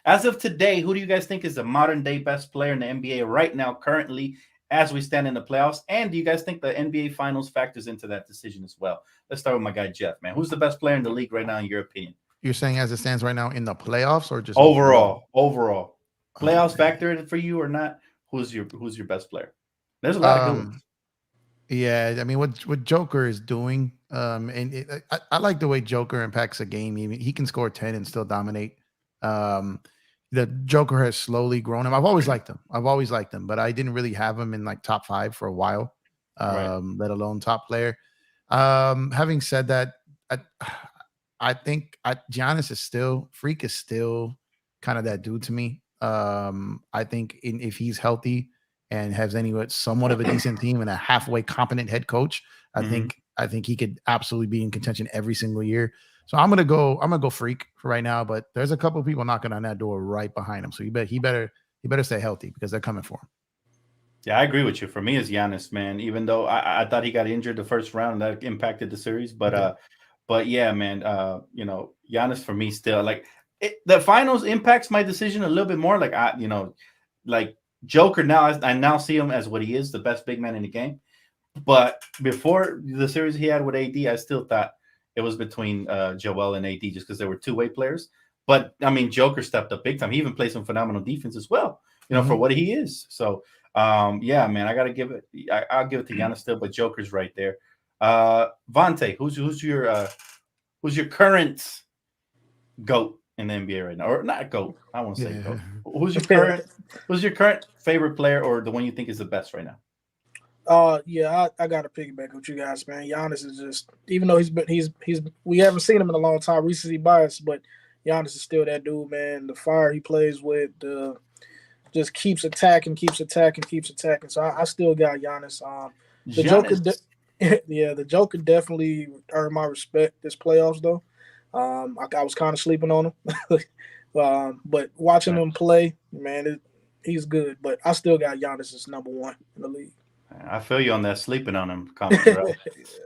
as of today, who do you guys think is the modern day best player in the NBA right now, currently, as we stand in the playoffs? And do you guys think the NBA Finals factors into that decision as well? Let's start with my guy, Jeff, man. Who's the best player in the league right now, in your opinion? You're saying as it stands right now in the playoffs, or just overall? Playoffs factor for you or not? Who's your best player? There's a lot of good ones. Yeah, I mean, what Joker is doing, and I like the way Joker impacts a game. Even he can score 10 and still dominate. The Joker has slowly grown him. I've always liked him, but I didn't really have him in like top 5 for a while, let alone top player. Having said that, I think Giannis is still kind of that dude to me. I think if he's healthy and has somewhat of a decent team and a halfway competent head coach, I think he could absolutely be in contention every single year. So I'm gonna go Freak for right now, but there's a couple of people knocking on that door right behind him. So he better stay healthy, because they're coming for him. Yeah, I agree with you. For me, it's Giannis, man. Even though I thought he got injured the first round, that impacted the series, but yeah, man. Giannis for me still, like, the finals impacts my decision a little bit more. Like like Joker now, I now see him as what he is, the best big man in the game. But before the series he had with AD, I still thought it was between Joel and AD, just because they were two-way players. But I mean, Joker stepped up big time. He even played some phenomenal defense as well, for what he is. So yeah, man, I gotta give it. I'll give it to Giannis still, but Joker's right there. Vontae, who's who's your current GOAT in the NBA right now, or not GOAT? I won't say GOAT. Who's your current favorite player, or the one you think is the best right now? Yeah, I got to piggyback with you guys, man. Giannis is just, even though he's we haven't seen him in a long time, recency bias, but Giannis is still that dude, man. The fire he plays with, just keeps attacking. So I still got Giannis. The Joker, the Joker definitely earned my respect this playoffs, though. I was kind of sleeping on him, but watching him play, man, he's good. But I still got Giannis as number one in the league. I feel you on that sleeping on him comment, bro.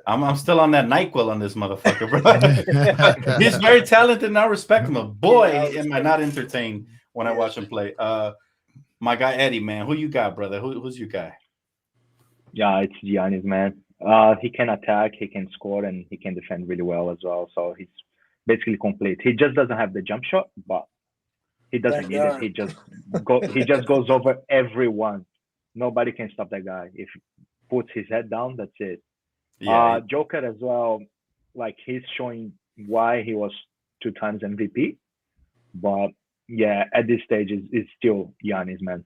I'm still on that NyQuil on this motherfucker, bro. He's very talented and I respect him. Boy, am I not entertained when I watch him play. My guy Eddie, man, who you got, brother? Who's your guy? Yeah, it's Giannis, man. He can attack, he can score, and he can defend really well as well. So he's basically complete. He just doesn't have the jump shot, but he doesn't need it. He just goes over everyone. Nobody can stop that guy. If he puts his head down, that's it. Yeah. Joker as well, like he's showing why he was 2 times MVP. But yeah, at this stage, it's still Giannis, man.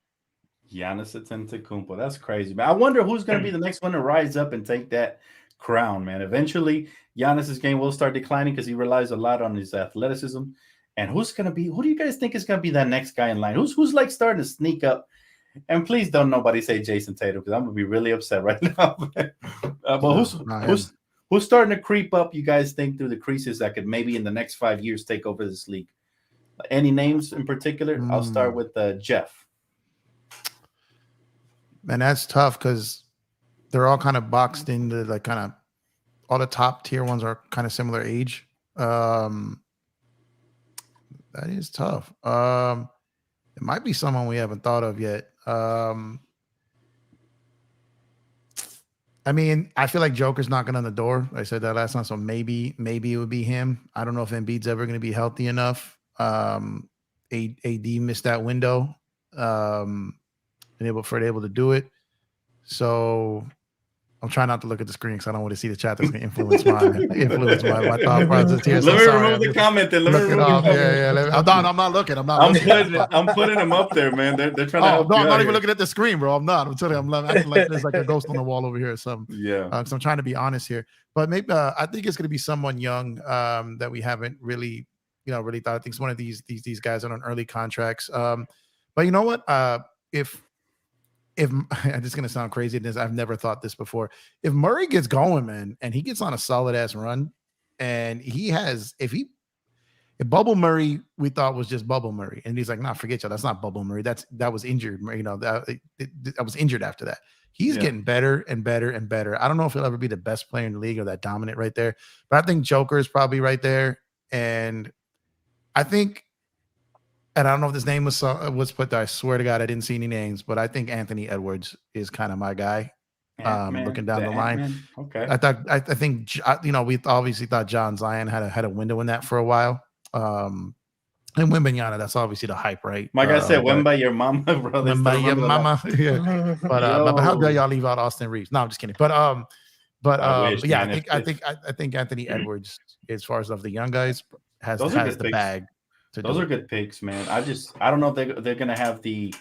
Giannis Antetokounmpo. That's crazy, man. I wonder who's going to be the next one to rise up and take that crown, man. Eventually, Giannis's game will start declining because he relies a lot on his athleticism. And who do you guys think is going to be that next guy in line? Who's like starting to sneak up? And please don't nobody say Jason Tatum because I'm gonna be really upset right now. But who's starting to creep up? You guys think through the creases that could maybe in the next 5 years take over this league? Any names in particular? I'll start with Jeff. Man, that's tough because they're all kind of boxed into like kind of all the top tier ones are kind of similar age. That is tough. It might be someone we haven't thought of yet. I mean, I feel like Joker's knocking on the door. I said that last time, so maybe it would be him. I don't know if Embiid's ever going to be healthy enough. AD missed that window, and able to do it. So I'm trying not to look at the screen because I don't want to see the chat that's going to influence my thought process here. Let me remove the comment. I'm not looking. I'm putting them up there, man. They're trying to help. No, I'm not even looking at the screen, bro. I'm not. I'm telling you, I'm acting like there's like a ghost on the wall over here or something. Yeah. Because I'm trying to be honest here. But maybe I think it's going to be someone young that we haven't really thought. I think it's one of these guys on early contracts. But you know what? If this is gonna sound crazy, I've never thought this before. If Murray gets going, man, and he gets on a solid ass run, and if Bubble Murray we thought was just Bubble Murray, and he's like, nah, forget y'all, that's not Bubble Murray. That was injured. That was injured after that. He's getting better and better and better. I don't know if he'll ever be the best player in the league or that dominant right there, but I think Joker is probably right there, and I think. And I don't know if this name was put there. I swear to God, I didn't see any names, but I think Anthony Edwards is kind of my guy. Looking down the line, okay. I think we obviously thought John Zion had a window in that for a while. And Wembanyama, that's obviously the hype, right? My guy said, "Wemba, your mama, brother." Wemba, your mama. Yeah. But how dare y'all leave out Austin Reeves? No, I'm just kidding. But yeah, I think Anthony Edwards, as far as of the young guys, has the bag. Those are good picks, man. I don't know if they're gonna have the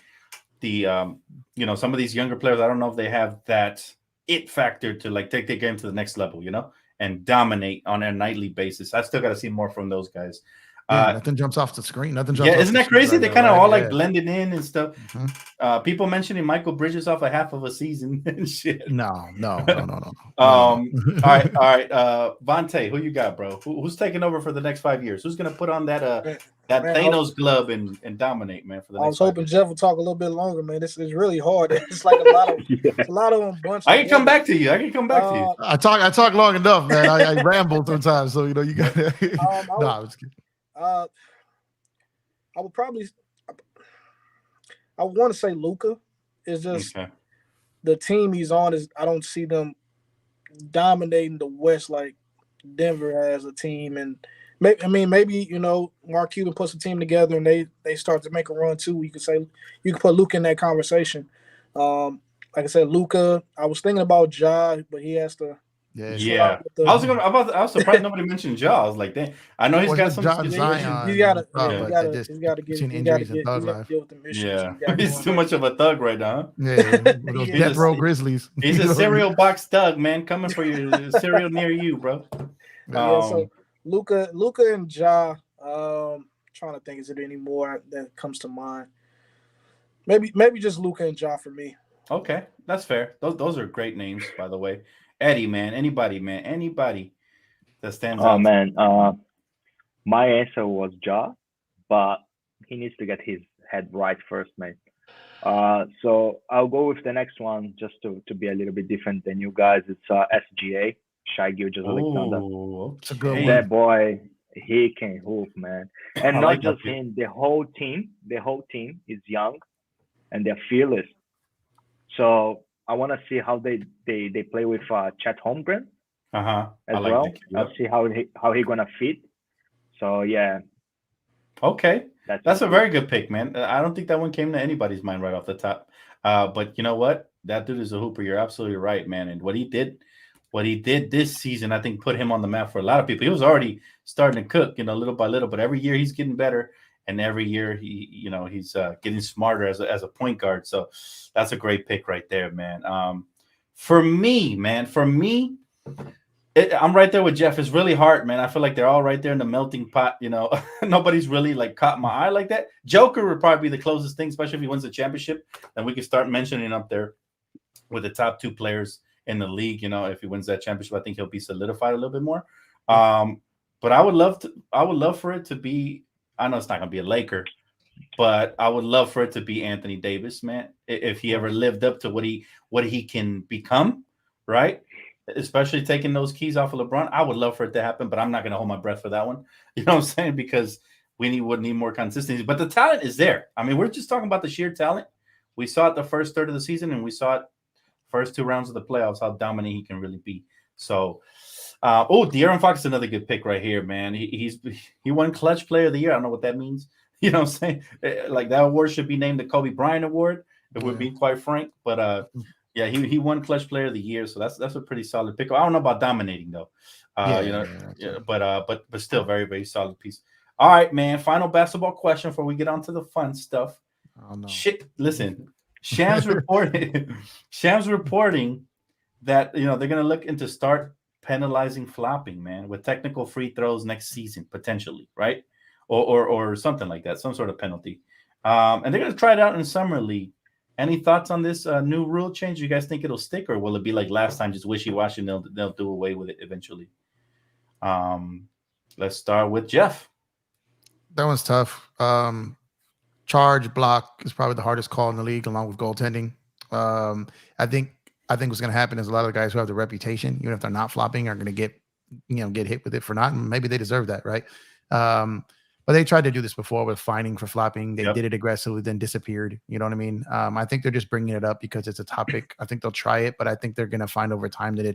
some of these younger players. I don't know if they have that it factor to like take their game to the next level, and dominate on a nightly basis. I still got to see more from those guys. Nothing jumps off the screen. Isn't that crazy? They kind of all like blended in and stuff. Mm-hmm. People mentioning Michael Bridges off a half of a season and shit. No. All right. Vontae, who you got, bro? Who's taking over for the next 5 years? Who's gonna put on that Thanos glove and dominate, man? For the next I was hoping Jeff would talk a little bit longer, man. This is really hard. It's like a lot of them. I can come back to you. I talk long enough, man. I ramble sometimes, so you got. No, I was kidding. I would probably. I want to say Luka. It's just the team he's on is. I don't see them dominating the West like Denver has a team, and maybe Mark Cuban puts a team together and they start to make a run too. You could put Luka in that conversation. Like I said, Luka. I was thinking about Ja, but he has to Yeah. Chill out with the- I was surprised nobody mentioned Ja. I was like, damn. I know he's Well, got just some John skills. Zion. He's got to, and Yeah. but got they to, just he's got to get, seen he's got to injuries and get, thug he's got to life. deal with the issues. Yeah, He got he's going too on. much of a thug right now. Yeah, with those Yeah. death row Grizzlies. He's You a know what I mean? cereal box thug, man, coming for your cereal near you, bro. Yeah, so Luca and Ja. Trying to think, is it any more that comes to mind? Maybe just Luca and Ja for me. Okay, that's fair. Those are great names, by the way. Eddie, man, anybody that stands Oh out. man, my answer was Ja, but he needs to get his head right first, man. So I'll go with the next one just to be a little bit different than you guys. It's SGA, Shai Gilgeous-Alexander. Oh, It's a good okay. one. That boy, he can hoop, man. And I not like that just pick. him, the whole team is young and they're fearless. So I want to see how they play with Chet Holmgren I as like well. that. I'll see how he gonna fit. So yeah, Okay, that's a it. very good pick, man. I don't think that one came to anybody's mind right off the top. But you know what? That dude is a hooper. You're absolutely right, man. And what he did this season, I think put him on the map for a lot of people. He was already starting to cook, little by little, but every year he's getting better. And every year he's getting smarter as a point guard. So that's a great pick right there, man. For me, I'm right there with Jeff. It's really hard, man. I feel like they're all right there in the melting pot. Nobody's really like caught my eye like that. Joker would probably be the closest thing, especially if he wins the championship. Then we could start mentioning up there with the top two players in the league. If he wins that championship, I think he'll be solidified a little bit more. But I would love for it to be. I know it's not gonna be a Laker, but I would love for it to be Anthony Davis, man. If he ever lived up to what he can become, right? Especially taking those keys off of LeBron, I would love for it to happen, but I'm not going to hold my breath for that one. You know what I'm saying? Because would need more consistency. But the talent is there. I mean, we're just talking about the sheer talent. We saw it the first third of the season, and we saw it first two rounds of the playoffs, how dominant he can really be. So, De'Aaron Fox is another good pick right here, man. He won Clutch Player of the Year. I don't know what that means. You know what I'm saying? Like that award should be named the Kobe Bryant Award, if we're being quite frank. But yeah, he won Clutch Player of the Year, so that's a pretty solid pick. I don't know about dominating though, but still very, very solid piece. All right, man. Final basketball question before we get on to the fun stuff. Oh, no. Shit, listen, Shams reporting that they're gonna look into start penalizing flopping, man, with technical free throws next season potentially, right? Or something like that, some sort of penalty. And they're gonna try it out in summer league. Any thoughts on this new rule change? You guys think it'll stick, or will it be like last time, just wishy-washy and they'll do away with it eventually? Let's start with Jeff. That one's tough. Charge block is probably the hardest call in the league, along with goaltending. I think what's going to happen is a lot of the guys who have the reputation, even if they're not flopping, are going to get hit with it for not, and maybe they deserve that, right? But they tried to do this before with fining for flopping. They did it aggressively, then disappeared. You know what I mean? I think they're just bringing it up because it's a topic. I think they'll try it, but I think they're going to find over time that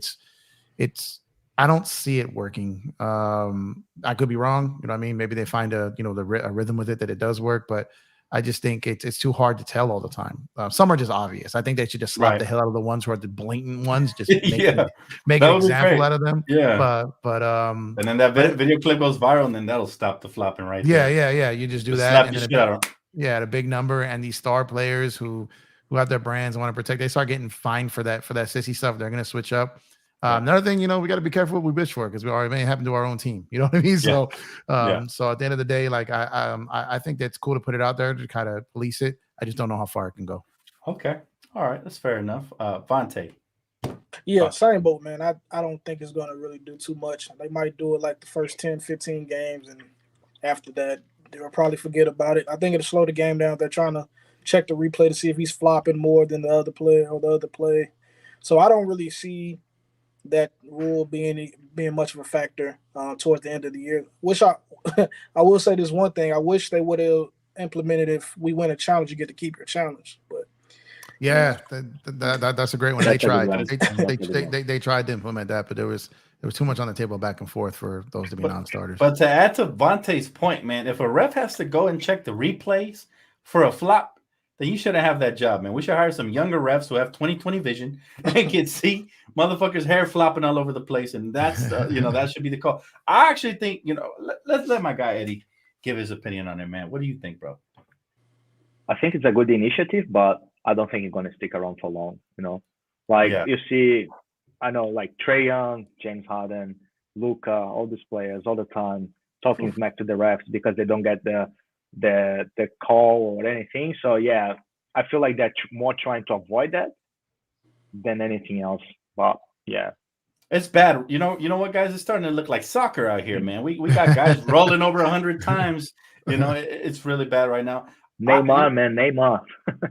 it's. I don't see it working. I could be wrong. You know what I mean? Maybe they find a rhythm with it that it does work, but I just think it's too hard to tell all the time. Some are just obvious. I think they should just slap the hell out of the ones who are the blatant ones. Just make an example out of them. Yeah. But and then that video clip goes viral, and then that'll stop the flopping right there. Yeah. You just do that. Slap and the then shit out of them. at a big number, and these star players who have their brands and want to protect, they start getting fined for that sissy stuff. They're going to switch up. Another thing, we got to be careful what we wish for, because we already may happen to our own team. You know what I mean? So, so at the end of the day, like I think that's cool to put it out there to kind of police it. I just don't know how far it can go. Okay, all right, that's fair enough. Vontae. Yeah, same boat, man. I don't think it's going to really do too much. They might do it like the first 10, 15 games, and after that, they'll probably forget about it. I think it'll slow the game down. They're trying to check the replay to see if he's flopping more than the other player or the other play. So I don't really see that rule being much of a factor towards the end of the year. I will say this one thing. I wish they would have implemented, if we win a challenge, you get to keep your challenge. But that's a great one. They tried to implement that, but there was too much on the table back and forth for those to be non-starters. But to add to Vontae's point, man, if a ref has to go and check the replays for a flop, then you shouldn't have that job, man. We should hire some younger refs who have 20/20 vision and can see motherfuckers' hair flopping all over the place, and that's that should be the call. I actually think let's let my guy Eddie give his opinion on it, man. What do you think, bro? I think it's a good initiative, but I don't think it's going to stick around for long. You see, I know like Trae Young, James Harden, Luka, all these players all the time talking smack to the refs because they don't get the call or anything. So yeah, I feel like they're more trying to avoid that than anything else. But yeah, it's bad. You know what, guys? It's starting to look like soccer out here, man. We got guys rolling over 100 times. It's really bad right now. Neymar, man, Neymar.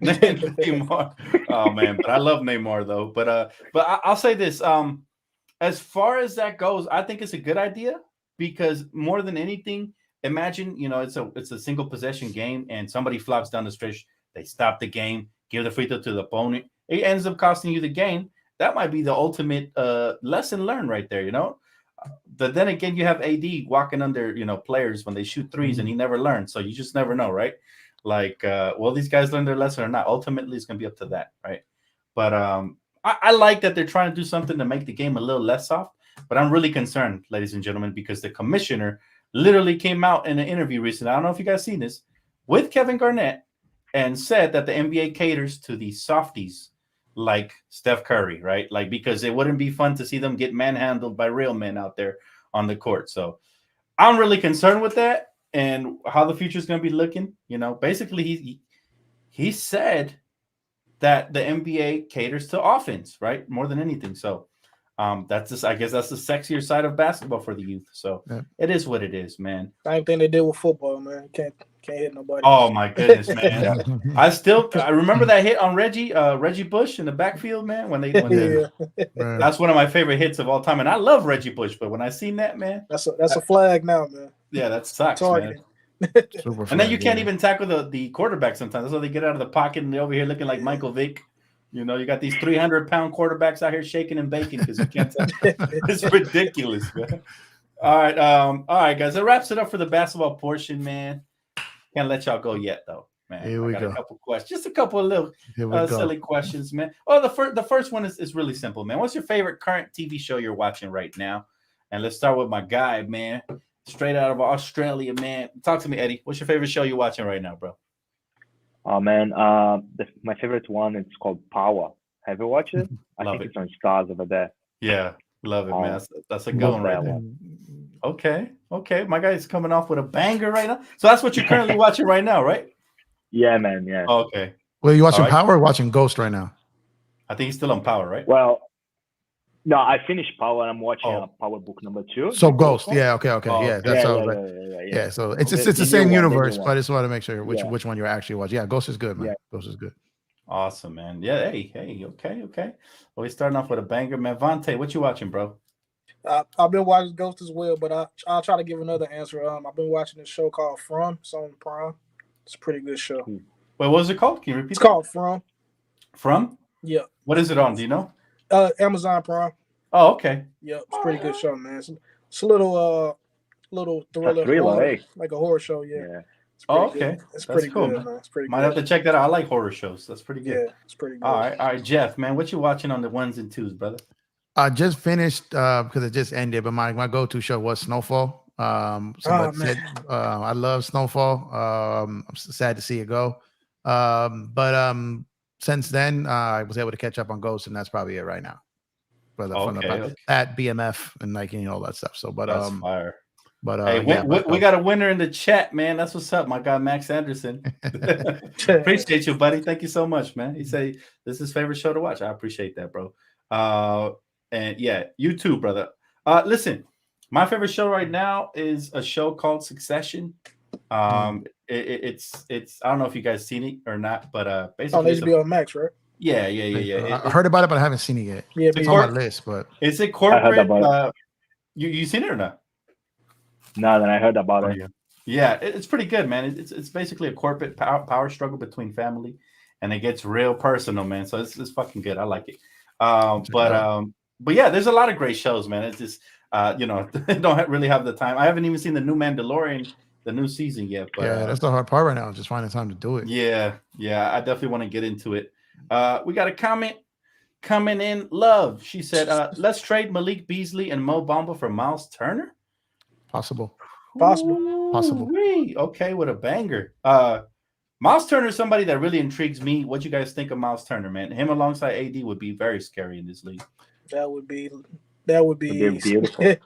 Neymar. Oh man, but I love Neymar though. But I'll say this. As far as that goes, I think it's a good idea because more than anything, imagine it's a single possession game and somebody flops down the stretch. They stop the game, give the free throw to the opponent. It ends up costing you the game. That might be the ultimate lesson learned right there. But then again, you have AD walking under players when they shoot threes, and he never learned. So you just never know, right? Like, will these guys learn their lesson or not? Ultimately, it's going to be up to that, right? But I like that they're trying to do something to make the game a little less soft. But I'm really concerned, ladies and gentlemen, because the commissioner literally came out in an interview recently. I don't know if you guys seen this with Kevin Garnett and said that the NBA caters to these softies like Steph Curry, right? Like, because it wouldn't be fun to see them get manhandled by real men out there on the court. So I'm really concerned with that and how the future is going to be looking. Basically he said that the NBA caters to offense, right? More than anything. So that's just, I guess that's the sexier side of basketball for the youth. So It is what it is, man. Same thing they did with football, man. Can't hit nobody. Oh my goodness, man! I remember that hit on Reggie Bush in the backfield, man. When that's one of my favorite hits of all time, and I love Reggie Bush. But when I seen that, man, that's a flag now, man. Yeah, that sucks, man. And then you can't even tackle the quarterback sometimes. That's why they get out of the pocket and they're over here looking like Michael Vick. You got these 300-pound quarterbacks out here shaking and baking because you can't. It's ridiculous, man. All right, guys. That wraps it up for the basketball portion, man. Can't let y'all go yet, though, man. Here we go. A couple questions, just a couple of little silly questions, man. Oh, the first one is really simple, man. What's your favorite current TV show you're watching right now? And let's start with my guy, man. Straight out of Australia, man. Talk to me, Eddie. What's your favorite show you're watching right now, bro? Oh man, my favorite one is called Power. Have you watched it? I think it's on Stars over there. Yeah, love it, man. That's a good one right there. Okay. My guy's coming off with a banger right now. So that's what you're currently watching right now, right? Yeah, man. Yeah. Okay. Well, you watching Power or watching Ghost right now? I think he's still on Power, right? Well, no, I finished Power. I'm watching Power book number 2. So Ghost. Yeah. Okay. Yeah. That's yeah. So it's the same universe, but I just want to make sure which one you're actually watching. Yeah, Ghost is good, man. Yeah. Ghost is good. Awesome, man. Yeah. Hey. Okay. Well, we're starting off with a banger, man. Vontae, what you watching, bro? I've been watching Ghost as well, but I'll try to give another answer. I've been watching this show called From. It's on Prime. It's a pretty good show. Wait, what was it called? Can you repeat? It's called From. From? Yeah. What is it on? Do you know? Amazon Prime. Oh, okay. Yeah, it's a pretty good show, man. It's a little thriller, like a horror show. Yeah. It's pretty good. It's pretty cool, good, man. It's pretty Might have to check that out. I like horror shows. That's pretty good. Yeah, it's pretty good. All right, Jeff, man, what you watching on the 1s and 2s, brother? I just finished because it just ended, but my go-to show was Snowfall. I love Snowfall. I'm sad to see it go. But since then, I was able to catch up on Ghost, and that's probably it right now. At BMF and all that stuff. So, but that's fire. But hey, we got a winner in the chat, man. That's what's up, my guy Max Anderson. Appreciate you, buddy. Thank you so much, man. He say this is his favorite show to watch. I appreciate that, bro. And yeah, you too, brother. Listen, my favorite show right now is a show called Succession. It's I don't know if you guys seen it or not, but basically it's HBO Max, right? Yeah. I heard about it, but I haven't seen it yet. Yeah, it's on my list, but it's a corporate. You seen it or not? No, then I heard about it. Yeah, it's pretty good, man. It's basically a corporate power struggle between family, and it gets real personal, man. So it's fucking good. I like it. But yeah, there's a lot of great shows, man. It's just don't really have the time. I haven't even seen the new Mandalorian, the new season yet. But yeah, that's the hard part right now. Just finding time to do it. yeah, I definitely want to get into it. We got a comment coming in. Love, she said, let's trade Malik Beasley and Mo Bamba for Miles Turner. Possible. Ooh-wee. Okay, with a banger. Miles Turner is somebody that really intrigues me. What you guys think of Miles Turner, man? Him alongside AD would be very scary in this league. That would be beautiful. Yeah,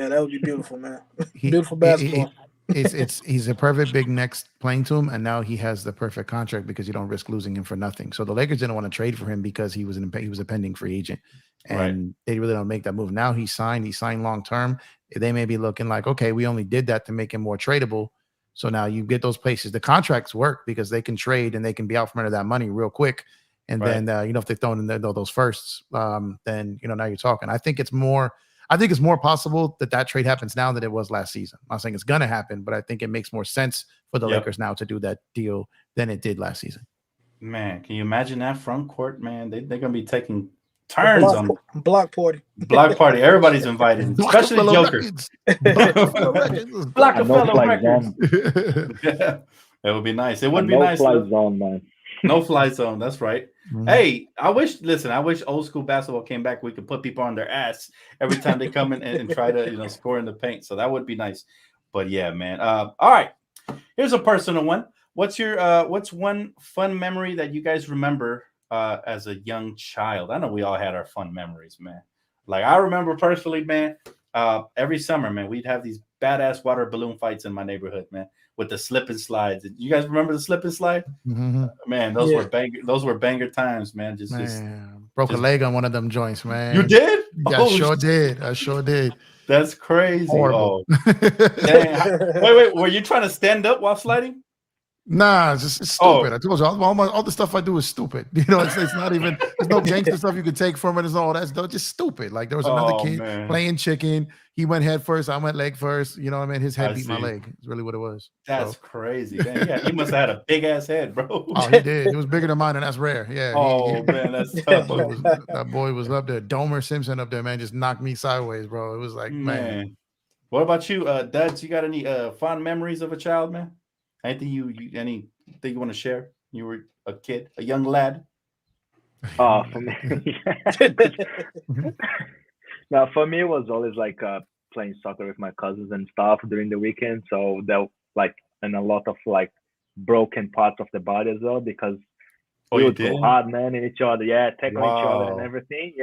that would be beautiful, man. Beautiful basketball. He's a perfect big next playing to him, and now he has the perfect contract because you don't risk losing him for nothing. So the Lakers didn't want to trade for him because he was a pending free agent, and they really don't make that move. Now he's signed long term. They may be looking like, okay, we only did that to make him more tradable. So now you get those places. The contracts work because they can trade and they can be out from under that money real quick. And then if they throw in those firsts, then now you're talking. I think it's more possible that trade happens now than it was last season. I'm not saying it's gonna happen, but I think it makes more sense for the Lakers now to do that deal than it did last season. Man, can you imagine that front court, man? They're gonna be taking turns on block party. Block party. Everybody's invited, especially Joker. Blockafellow Records. Yeah, it would be nice. It would be nice. No fly zone, man. No fly zone. That's right. Mm-hmm. Hey, I wish old school basketball came back. We could put people on their ass every time they come in and try to score in the paint. So that would be nice. But yeah, man. All right. Here's a personal one. What's one fun memory that you guys remember as a young child? I know we all had our fun memories, man. Like I remember personally, man, every summer, man, we'd have these badass water balloon fights in my neighborhood, man, with the slip and slides. You guys remember the slip and slide? Mm-hmm. Man, those were banger times, man. Just broke a leg on one of them joints, man. You did? Yeah, I sure did. That's crazy. Horrible. Oh. Dang. Wait, were you trying to stand up while sliding? Nah, it's stupid. I told you all the stuff I do is stupid. It's not even. There's no gangster stuff you can take from it. It's all that's just stupid. Like there was another kid playing chicken. He went head first. I went leg first. You know what I mean? His head beat my leg. It's really what it was. That's crazy. Man. Yeah, he must have had a big ass head, bro. Oh, he did. It was bigger than mine, and that's rare. Yeah. Man, that's tough. That boy was up there. Domer Simpson up there, man, just knocked me sideways, bro. It was like, man. What about you, Duds? You got any fond memories of a child, man? Anything anything you want to share? You were a kid, a young lad. For me, now for me, it was always like playing soccer with my cousins and stuff during the weekend. So that and a lot of broken parts of the body as well because we would go hard, man, in each other. Yeah, tackling each other and everything.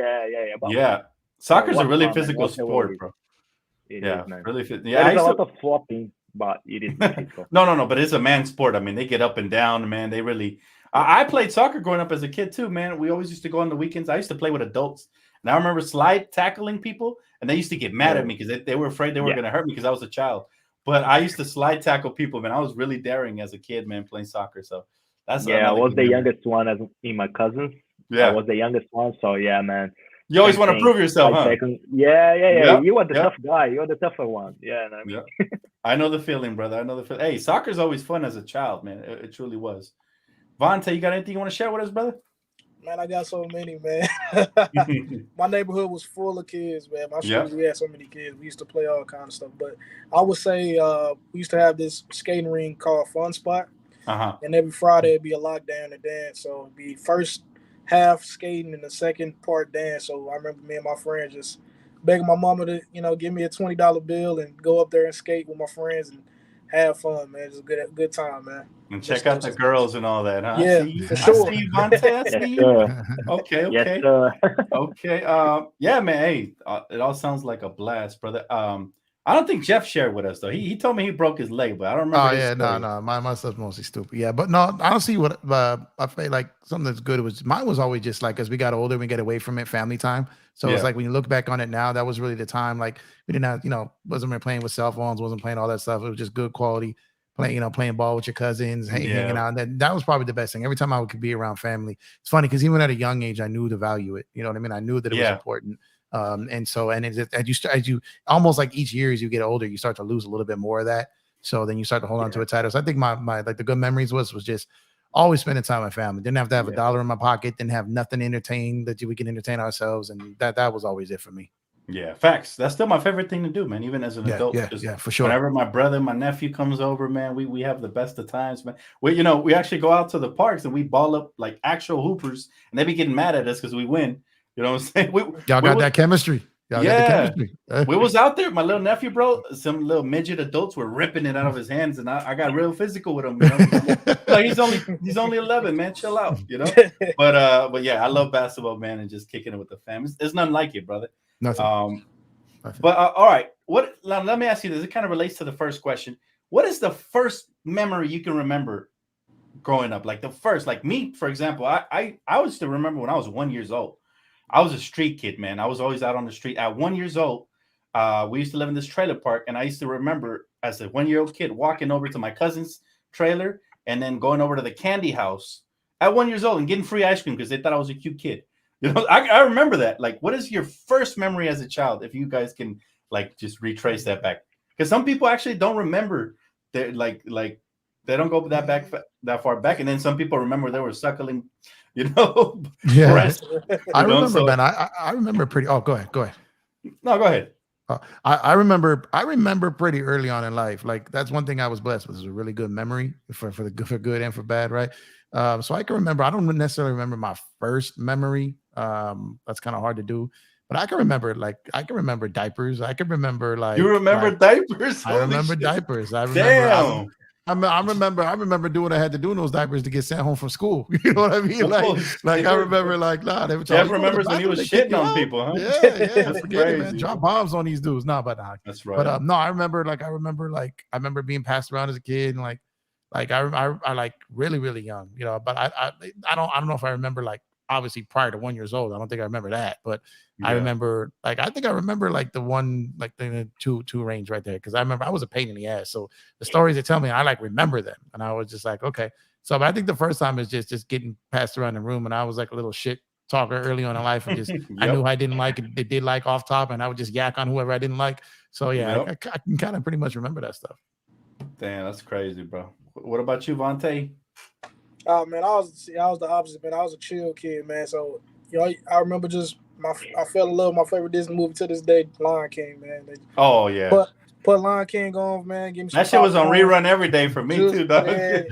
Yeah. Soccer's a really physical sport, bro. It is, man. Really fit. Yeah, there's a lot of flopping. But it is no, but it's a man sport. I mean, they get up and down, man. They really. I played soccer growing up as a kid too, man. We always used to go on the weekends. I used to play with adults, and I remember slide tackling people, and they used to get mad at me because they were afraid they were going to hurt me because I was a child. But I used to slide tackle people, man. I was really daring as a kid, man, playing soccer. So that's I was the youngest one in my cousins. Yeah, I was the youngest one. So yeah, man. You always want to prove yourself, huh? Yeah. You are the tough guy. You're the tougher one. Yeah. I know the feeling, brother. I know the feeling. Hey, soccer's always fun as a child, man. It truly was. Vontae, you got anything you want to share with us, brother? Man, I got so many, man. My neighborhood was full of kids, man. My street, we had so many kids. We used to play all kind of stuff. But I would say we used to have this skating ring called Fun Spot. And every Friday it'd be a lockdown and dance. So it'd be first half skating and the second part dance. So I remember me and my friends just begging my mama to, give me a $20 bill and go up there and skate with my friends and have fun, man. Just a good time, man. And check out the girls and all that, huh? Yeah, for sure. I see you, Vontae. I see you. Okay. Yes, okay. Yeah, man. Hey, it all sounds like a blast, brother. I don't think Jeff shared with us though. He told me he broke his leg, but I don't remember. Oh yeah, no. My stuff's mostly stupid. Yeah, but no, I don't see what I feel like something that's good. Mine was always just like as we got older, we get away from it, family time. So it's like when you look back on it now, that was really the time. Like we didn't have, wasn't really playing with cell phones, wasn't playing all that stuff. It was just good quality playing ball with your cousins, hanging out. And that was probably the best thing. Every time I could be around family, it's funny because even at a young age, I knew to value it. You know what I mean? I knew that it was important. As you almost like each year as you get older, you start to lose a little bit more of that. So then you start to hold on to it tighter. So I think my like the good memories was just always spending time with family. Didn't have to have $1 in my pocket. Didn't have nothing to entertain that we can entertain ourselves, and that was always it for me. Yeah, facts. That's still my favorite thing to do, man. Even as an adult, just for sure. whenever my brother, my nephew comes over, man, we have the best of times, man. We actually go out to the parks and we ball up like actual hoopers, and they be getting mad at us because we win. You know what I'm saying? Y'all got that chemistry. Y'all got the chemistry. We was out there, my little nephew, bro. Some little midget adults were ripping it out of his hands, and I got real physical with him. You know? Like he's only 11, man. Chill out, you know. But yeah, I love basketball, man, and just kicking it with the fam. There's nothing like it, brother. Nothing. But all right, let me ask you this. It kind of relates to the first question. What is the first memory you can remember growing up? Like the first, like me, for example, I used to remember when I was 1 year old. I was a street kid, man. I was always out on the street. At 1 year old, we used to live in this trailer park, and I used to remember as a 1 year old kid walking over to my cousin's trailer and then going over to the candy house at 1 year old and getting free ice cream because they thought I was a cute kid. You know, I remember that. Like, what is your first memory as a child? If you guys can like just retrace that back, because some people actually don't remember that, like they don't go that far back, and then some people remember they were suckling, you know. Yeah, breast, I remember, man. I remember pretty. Oh, go ahead. No, go ahead. I remember pretty early on in life. Like that's one thing I was blessed with. Is a really good memory for good and for bad, right? So I can remember. I don't necessarily remember my first memory. That's kind of hard to do, but I can remember diapers. I can remember you remember diapers. I remember diapers. I remember. Damn. I remember doing what I had to do in those diapers to get sent home from school. You know what I mean? Like I remember, like, nah, they were talking. Jeff remembers when he was shitting on people, huh? Yeah, forget it, man. Drop bombs on these dudes. Nah, but nah. That's right. But no, I remember being passed around as a kid, and like I like really, really young, you know. But I don't know if I remember like obviously prior to 1 year old. I don't think I remember that, but I remember like I think I remember like the one like the two range right there, because I remember I was a pain in the ass. So the stories they tell me, I like remember them, and I was just like, okay. So but I think the first time is just getting passed around the room, and I was like a little shit talker early on in life, and just I knew I didn't like it. They did like off top, and I would just yak on whoever I didn't like. So yeah, I can kind of pretty much remember that stuff. Damn, that's crazy, bro. What about you, Vontae? Oh man, I was the opposite, man. I was a chill kid, man. So you know, I remember just I fell in love with my favorite Disney movie to this day, Lion King, man. Oh yeah. Put Lion King on, man. Give me that shit was on rerun every day for me too, dog. Yeah,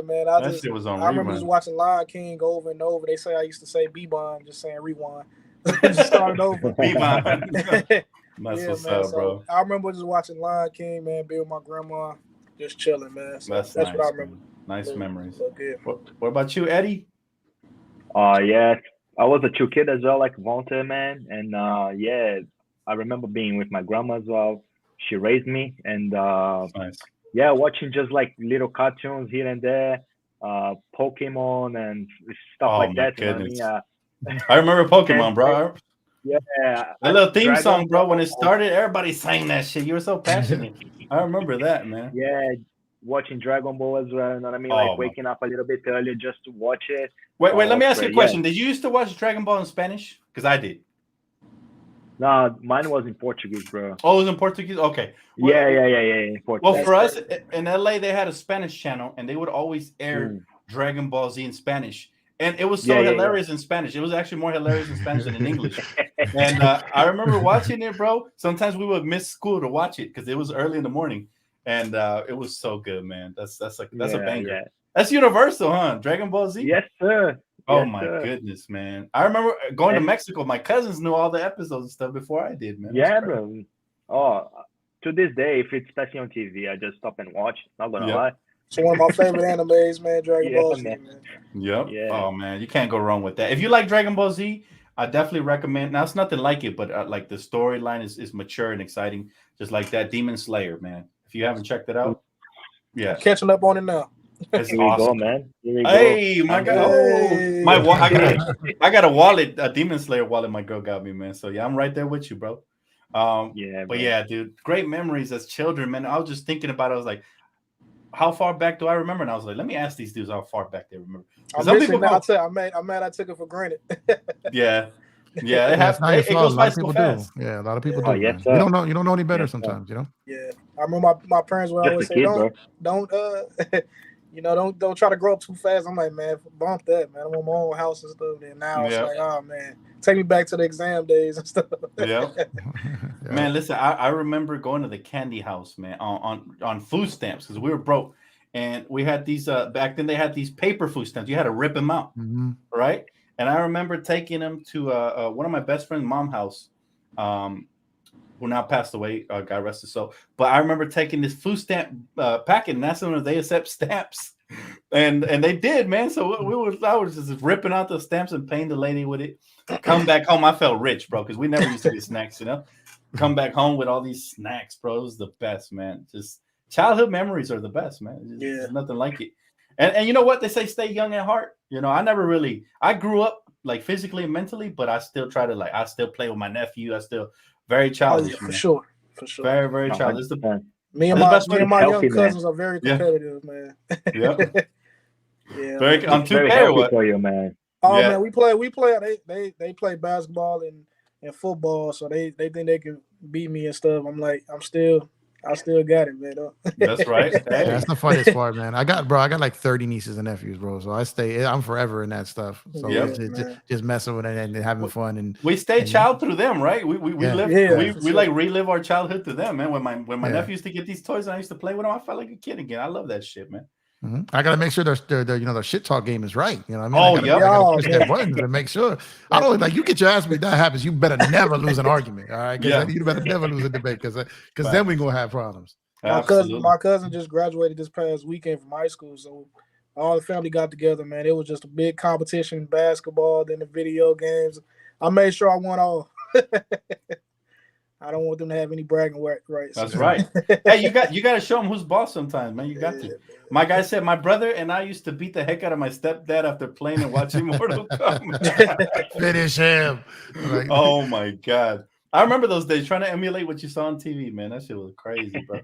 man. That shit was on rerun. I remember just watching Lion King over and over. They say I used to say B-bomb, just saying rewind. Just started over. B-bomb. That's what's up, bro. I remember just watching Lion King, man, be with my grandma, just chilling, man. So that's nice, what I remember. Nice memories. What about you, Eddie? Yeah, I was a chill kid as well, like Vontae, man. And yeah, I remember being with my grandma as well. She raised me, and nice. Yeah, watching just like little cartoons here and there, Pokemon and stuff like that. Goodness. You know what I mean? I remember Pokemon, bro. Yeah, the little theme song, bro. When it started, everybody sang that shit. You were so passionate. I remember that, man. Yeah. Watching Dragon Ball as well, you know what I mean? Like waking up a little bit earlier just to watch it. Wait, let me ask you a question. Did you used to watch Dragon Ball in Spanish? Because I did. No, mine was in Portuguese, bro. Oh, it was in Portuguese? Okay. Yeah, in Portuguese. Well, for us in LA, they had a Spanish channel, and they would always air Dragon Ball Z in Spanish. And it was so hilarious in Spanish. It was actually more hilarious in Spanish than in English. And I remember watching it, bro. Sometimes we would miss school to watch it because it was early in the morning. And it was so good, man. That's a banger. Yeah. That's universal, huh? Dragon Ball Z? Yes, sir. Oh my goodness, man. I remember going to Mexico. My cousins knew all the episodes and stuff before I did, man. Yeah, bro. Oh, to this day, if it's especially on TV, I just stop and watch. Not gonna lie. It's one of my favorite animes, man. Dragon Ball Z, man. Yep. Yeah. Oh man, you can't go wrong with that. If you like Dragon Ball Z, I definitely recommend. Now it's nothing like it, but like the storyline is mature and exciting, just like that Demon Slayer, man. If you haven't checked it out, yeah, catching up on it now. It's Here awesome, we go, man. Hey, my God! Oh, I got a wallet, a Demon Slayer wallet. My girl got me, man. So yeah, I'm right there with you, bro. But yeah, dude, great memories as children, man. I was just thinking about it. I was like, how far back do I remember? And I was like, let me ask these dudes how far back they remember. I'm mad I took it for granted. Yeah, it goes by so fast. Yeah, a lot of people do. Yes, you don't know any better sometimes, you know. Yeah, I remember my parents would always say, don't don't try to grow up too fast. I'm like, man, bump that, man. I want my own house and stuff. And now it's like, oh man, take me back to the exam days and stuff. Yeah. Man, listen, I remember going to the candy house, man, on food stamps because we were broke. And we had these back then they had these paper food stamps. You had to rip them out, right? And I remember taking them to one of my best friend's mom's house, who now passed away, God rest his soul. But I remember taking this food stamp packet, and that's when they accept stamps, and they did, man. So I was just ripping out the stamps and paying the lady with it. Come back home, I felt rich, bro, because we never used to get snacks, Come back home with all these snacks, bro. It was the best, man. Just childhood memories are the best, man. There's nothing like it. And you know what? They say stay young at heart. I grew up like physically and mentally, but I still try to I still play with my nephew. I still very childish. For sure. Very, very childish. Me and my young cousins are very competitive, man. Yeah. Yeah. I'm too very healthy for you, man. Oh man, we play. They play basketball and football, so they think they can beat me and stuff. I'm like, I still got it, man. That's right. Hey. That's the funniest part, man. I got like 30 nieces and nephews, bro. So I'm forever in that stuff. So just messing with it and having fun. And we stay child through them, right? We relive our childhood through them, man. When my nephew used to get these toys and I used to play with them, I felt like a kid again. I love that shit, man. I gotta make sure their shit talk game is right. You know what I mean? I gotta push that button to make sure. I don't you get your ass beat. That happens. You better never lose an argument. All right, you better never lose a debate because then we're gonna have problems. My cousin just graduated this past weekend from high school, so all the family got together, man. It was just a big competition, basketball, then the video games. I made sure I won all. I don't want them to have any bragging rights. That's right. Hey, you got to show them who's boss sometimes, man. You got to. My guy said my brother and I used to beat the heck out of my stepdad after playing and watching Mortal Kombat. Finish him. Oh my God. I remember those days trying to emulate what you saw on TV, man. That shit was crazy, bro.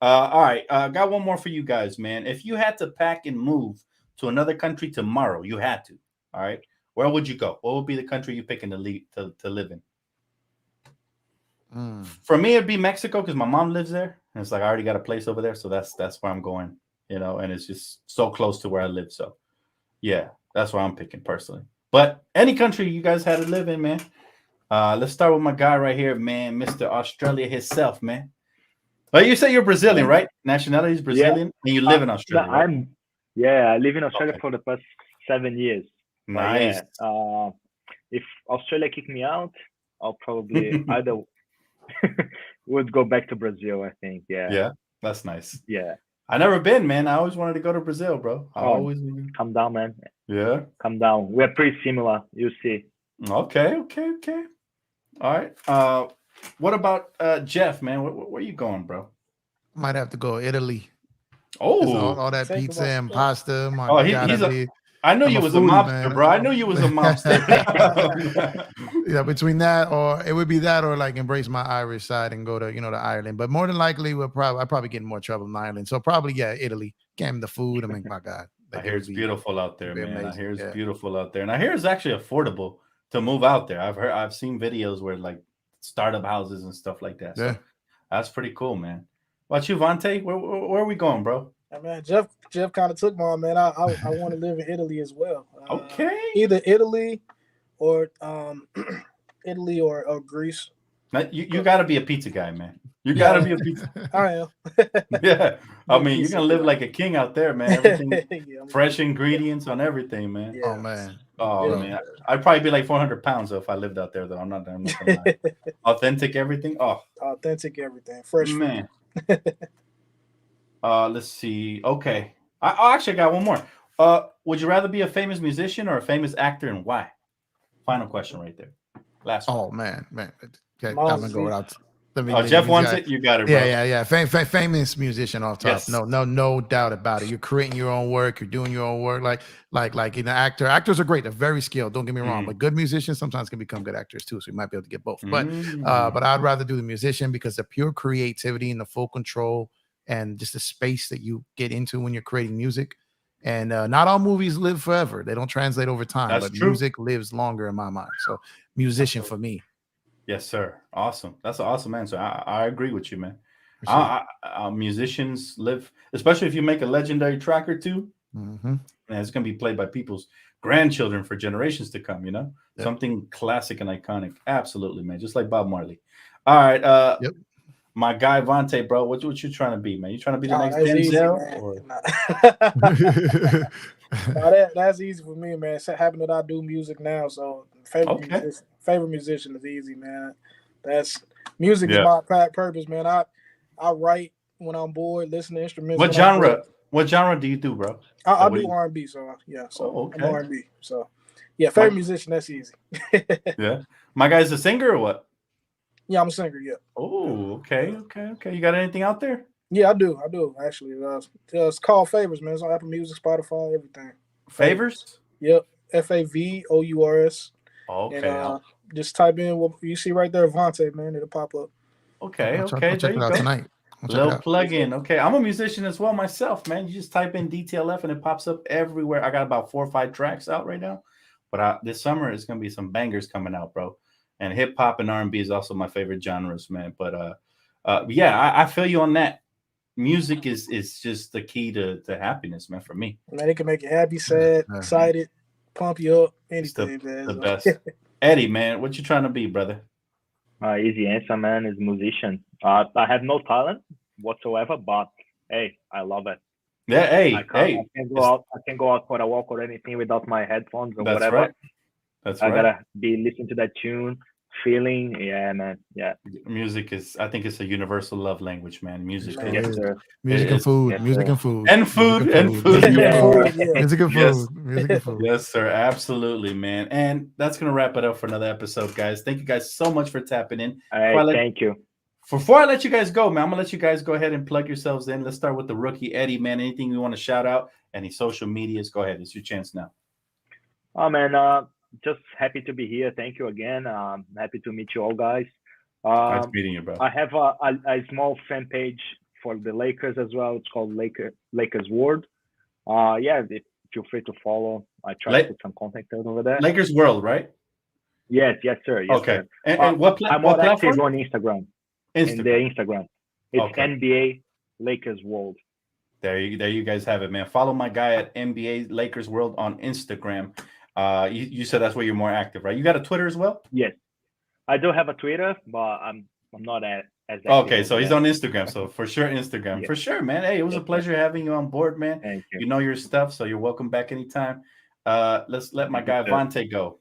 All right. Got one more for you guys, man. If you had to pack and move to another country tomorrow, you had to. All right. Where would you go? What would be the country you're picking to live in? For me, it'd be Mexico because my mom lives there, and it's like I already got a place over there, so that's where I'm going, and it's just so close to where I live. So, yeah, that's where I'm picking personally. But any country you guys had to live in, man. Let's start with my guy right here, man, Mr. Australia himself, man. Well, you say you're Brazilian, right? Nationality is Brazilian, and you live in Australia. No, I live in Australia for the past 7 years. Nice. If Australia kicked me out, I'll probably either would go back to Brazil, I think. Yeah, that's nice. Yeah, I never been, man. I always wanted to go to Brazil, bro. Come down, man. Yeah, come down. We're pretty similar. You see. Okay. All right. What about Jeff, man? Where you going, bro? Might have to go Italy. Oh, all that pizza and pasta. I knew you was a mobster, man. Bro. I knew you was a mobster. Yeah, between that or it would be that or like embrace my Irish side and go to to Ireland. But more than likely, I'd probably get in more trouble in Ireland. So probably Italy. Damn the food. I mean, my God. I hear it's beautiful out there, man. Amazing. I hear it's beautiful out there, and I hear it's actually affordable to move out there. I've seen videos where like startup houses and stuff like that. So that's pretty cool, man. What about you, Vante? Where are we going, bro? Man, Jeff kind of took mine, man. I want to live in Italy as well. Okay. Either Italy or Greece. Now, you got to be a pizza guy, man. You got to be a pizza. I am. Yeah. I mean, you're going to live like a king out there, man. Everything, fresh ingredients on everything, man. Yeah. Oh, man. Oh, man. I'd probably be like 400 pounds if I lived out there, though. I'm not gonna lie. Authentic everything. Oh. Authentic everything. Fresh man. Let's see. Okay. I actually got one more. Would you rather be a famous musician or a famous actor, and why? Final question right there. Last one. Oh, man. Okay, I'm gonna go without. Jeff wants it. You got it, bro. Yeah. Famous musician off top. Yes. No doubt about it. You're creating your own work. You're doing your own work. Like an actor. Actors are great. They're very skilled. Don't get me wrong. But good musicians sometimes can become good actors too. So you might be able to get both. But I'd rather do the musician because the pure creativity and the full control and just the space that you get into when you're creating music. And not all movies live forever. They don't translate over time. That's but true. Music lives longer in my mind. So musician for me. Yes, sir. Awesome. That's an awesome answer. I agree with you, man. Musicians live, especially if you make a legendary track or two, Mm-hmm. and it's going to be played by people's grandchildren for generations to come. Yep. Something classic and iconic. Absolutely, man. Just like Bob Marley. All right, Yep. my guy Vontae, bro. What you trying to be, man? You trying to be the next That's easy, Denzel? man. Or? That's easy for me, man. It's happened that I do music now, so favorite musician is easy, man. That's music is my purpose, man. I write when I'm bored, listen to instruments. What genre? What genre do you do, bro? I do R&B, so yeah. So I'm R&B. So yeah, favorite musician. That's easy. Yeah, my guy's a singer or what? Yeah, I'm a singer. Yeah. Oh, okay. You got anything out there? Yeah, I do actually. It's called Favors, man. It's on Apple Music, Spotify, everything. Favors? Yep. FAVOURS. Okay. And just type in what you see right there, Vontae, man. It'll pop up. Okay. I'll check it out tonight. Little plug-in. Okay, I'm a musician as well myself, man. You just type in DTLF and it pops up everywhere. I got about 4 or 5 tracks out right now, but this summer it's gonna be some bangers coming out, bro. And hip hop and R&B is also my favorite genres, man. But yeah, I feel you on that. Music is just the key to happiness, man. For me, man, it can make you happy, sad, excited, pump you up, anything, man. The best. Eddie, man, what you trying to be, brother? Easy answer, man, is musician. I have no talent whatsoever, but hey, I love it. Yeah, I can't go out for a walk or anything without my headphones or whatever. Right. That's right. I gotta be listening to that tune, feeling. Yeah, man. Yeah. Music is, I think it's a universal love language, man. Music. Yes, sir. Music and food. Music and food. And food. Music and food. Music and food. Yes, sir. Absolutely, man. And that's gonna wrap it up for another episode, guys. Thank you guys so much for tapping in. All right, thank you. Before I let you guys go, man, I'm gonna let you guys go ahead and plug yourselves in. Let's start with the rookie, Eddie, man. Anything you want to shout out? Any social medias? Go ahead. It's your chance now. Oh man, just happy to be here. Thank you again. Happy to meet you all, guys. Nice meeting you, bro. I have a small fan page for the Lakers as well. It's called Lakers World. Yeah, feel free to follow. I try to put some content over there. Lakers World, right? Yes, sir. Yes, okay. Sir. And what I'm more active on Instagram. In the Instagram. It's NBA Lakers World. There you guys have it, man. Follow my guy at NBA Lakers World on Instagram. You said that's where you're more active, right? You got a Twitter as well? Yes, I do have a Twitter, but I'm not as active. Okay, so he's on Instagram. So for sure, Instagram. Yeah. For sure, man. Hey, it was a pleasure having you on board, man. Thank you. You know your stuff, so you're welcome back anytime. Let's let my guy Vontae go.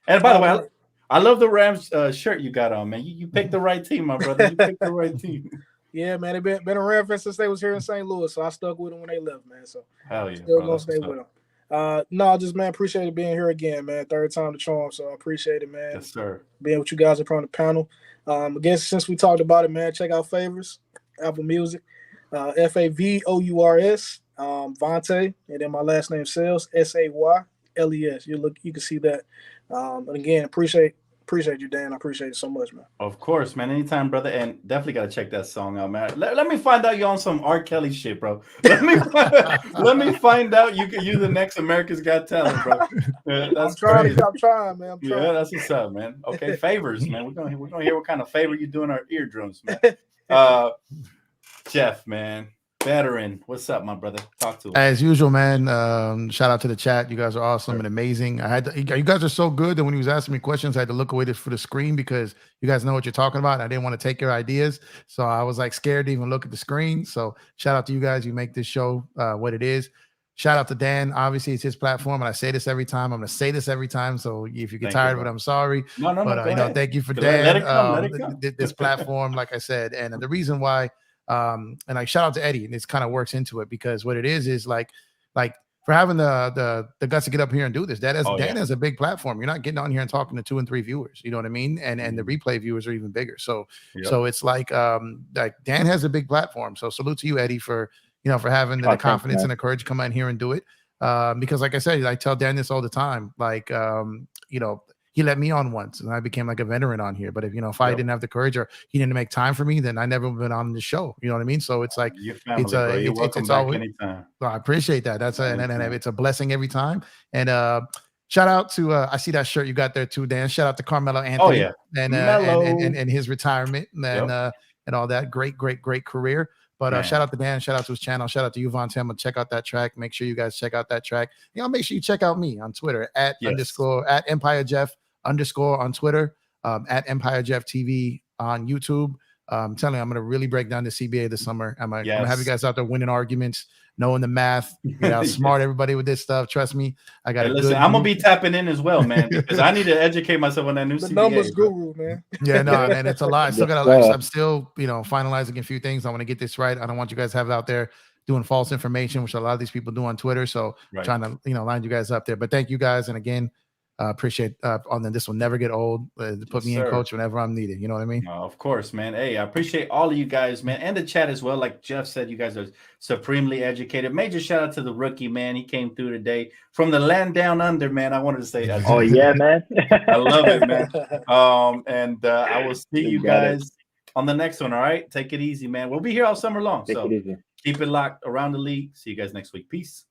And by the way, I love the Rams shirt you got on, man. You picked the right team, my brother. You picked the right team. Yeah, man. They've been around since they was here in St. Louis, so I stuck with them when they left, man. So hell yeah, still gonna stay with them. No, just man, appreciate being here again, man. Third time the charm, so I appreciate it, man. Yes, sir. Being with you guys up on the panel. Again, since we talked about it, man, check out Favors, Apple Music, FAVOURS, Vontae, and then my last name Sales, SAYLES. You can see that. And again, appreciate you, Dan. I appreciate it so much, man. Of course, man. Anytime, brother. And definitely got to check that song out, man. Let me find out you on some R. Kelly shit, bro. Let me find out you the next America's Got Talent, bro. I'm trying, man. Yeah, that's what's up, man. Okay, favors, man. We're gonna hear what kind of favor you do in our eardrums, man. Jeff, man. Veteran, what's up, my brother? Talk to us. As usual, man. Shout out to the chat. You guys are awesome and amazing. You guys are so good that when he was asking me questions, I had to look away for the screen because you guys know what you're talking about. I didn't want to take your ideas, so I was like scared to even look at the screen. So shout out to you guys. You make this show what it is. Shout out to Dan. Obviously, it's his platform, and I say this every time. I'm going to say this every time. So if you get tired of it, I'm sorry. No. But thank you for Dan. Let it come. This platform, like I said, and the reason why. And I shout out to Eddie, and this kind of works into it because what it is like for having the guts to get up here and do this. Dan has a big platform. You're not getting on here and talking to 2 and 3 viewers. You know what I mean? And the replay viewers are even bigger. So it's like Dan has a big platform. So salute to you, Eddie, for having the confidence and the courage to come in here and do it. Because like I said, I tell Dan this all the time. Like he let me on once and I became like a veteran on here. But if I didn't have the courage or he didn't make time for me, then I never been on the show. You know what I mean? So it's like, it's always, anytime. Well, I appreciate that. And it's a blessing every time. And shout out to, I see that shirt you got there too, Dan. Shout out to Carmelo Anthony and his retirement. And and all that. Great career. But Man. shout out to Dan, shout out to his channel, shout out to you, Von Tema. Check out that track. Make sure you guys check out that track. Make sure you check out me on Twitter at Empire Jeff _ on Twitter, at Empire Jeff TV on YouTube. I'm telling you, I'm gonna really break down the CBA this summer. I'm gonna have you guys out there winning arguments, knowing the math, smart everybody with this stuff. Trust me, I got listen. I'm gonna be tapping in as well, man, because I need to educate myself on that new CBA. Numbers guru, man. Yeah, no, man, it's a lot. I still I'm still, finalizing a few things. I want to get this right. I don't want you guys to have it out there doing false information, which a lot of these people do on Twitter. So trying to, line you guys up there. But thank you guys, and again, appreciate this will never get old. Put me in, coach, whenever I'm needed. You know what I mean? Of course, man. Hey, I appreciate all of you guys, man, and the chat as well. Like Jeff said, you guys are supremely educated. Major shout out to the rookie, man. He came through today from the land down under, man. I wanted to say that. Oh yeah, man. I love it, man. And I will see you guys on the next one. All right, take it easy, man. We'll be here all summer long. Take it easy. Keep it locked around the league. See you guys next week. Peace.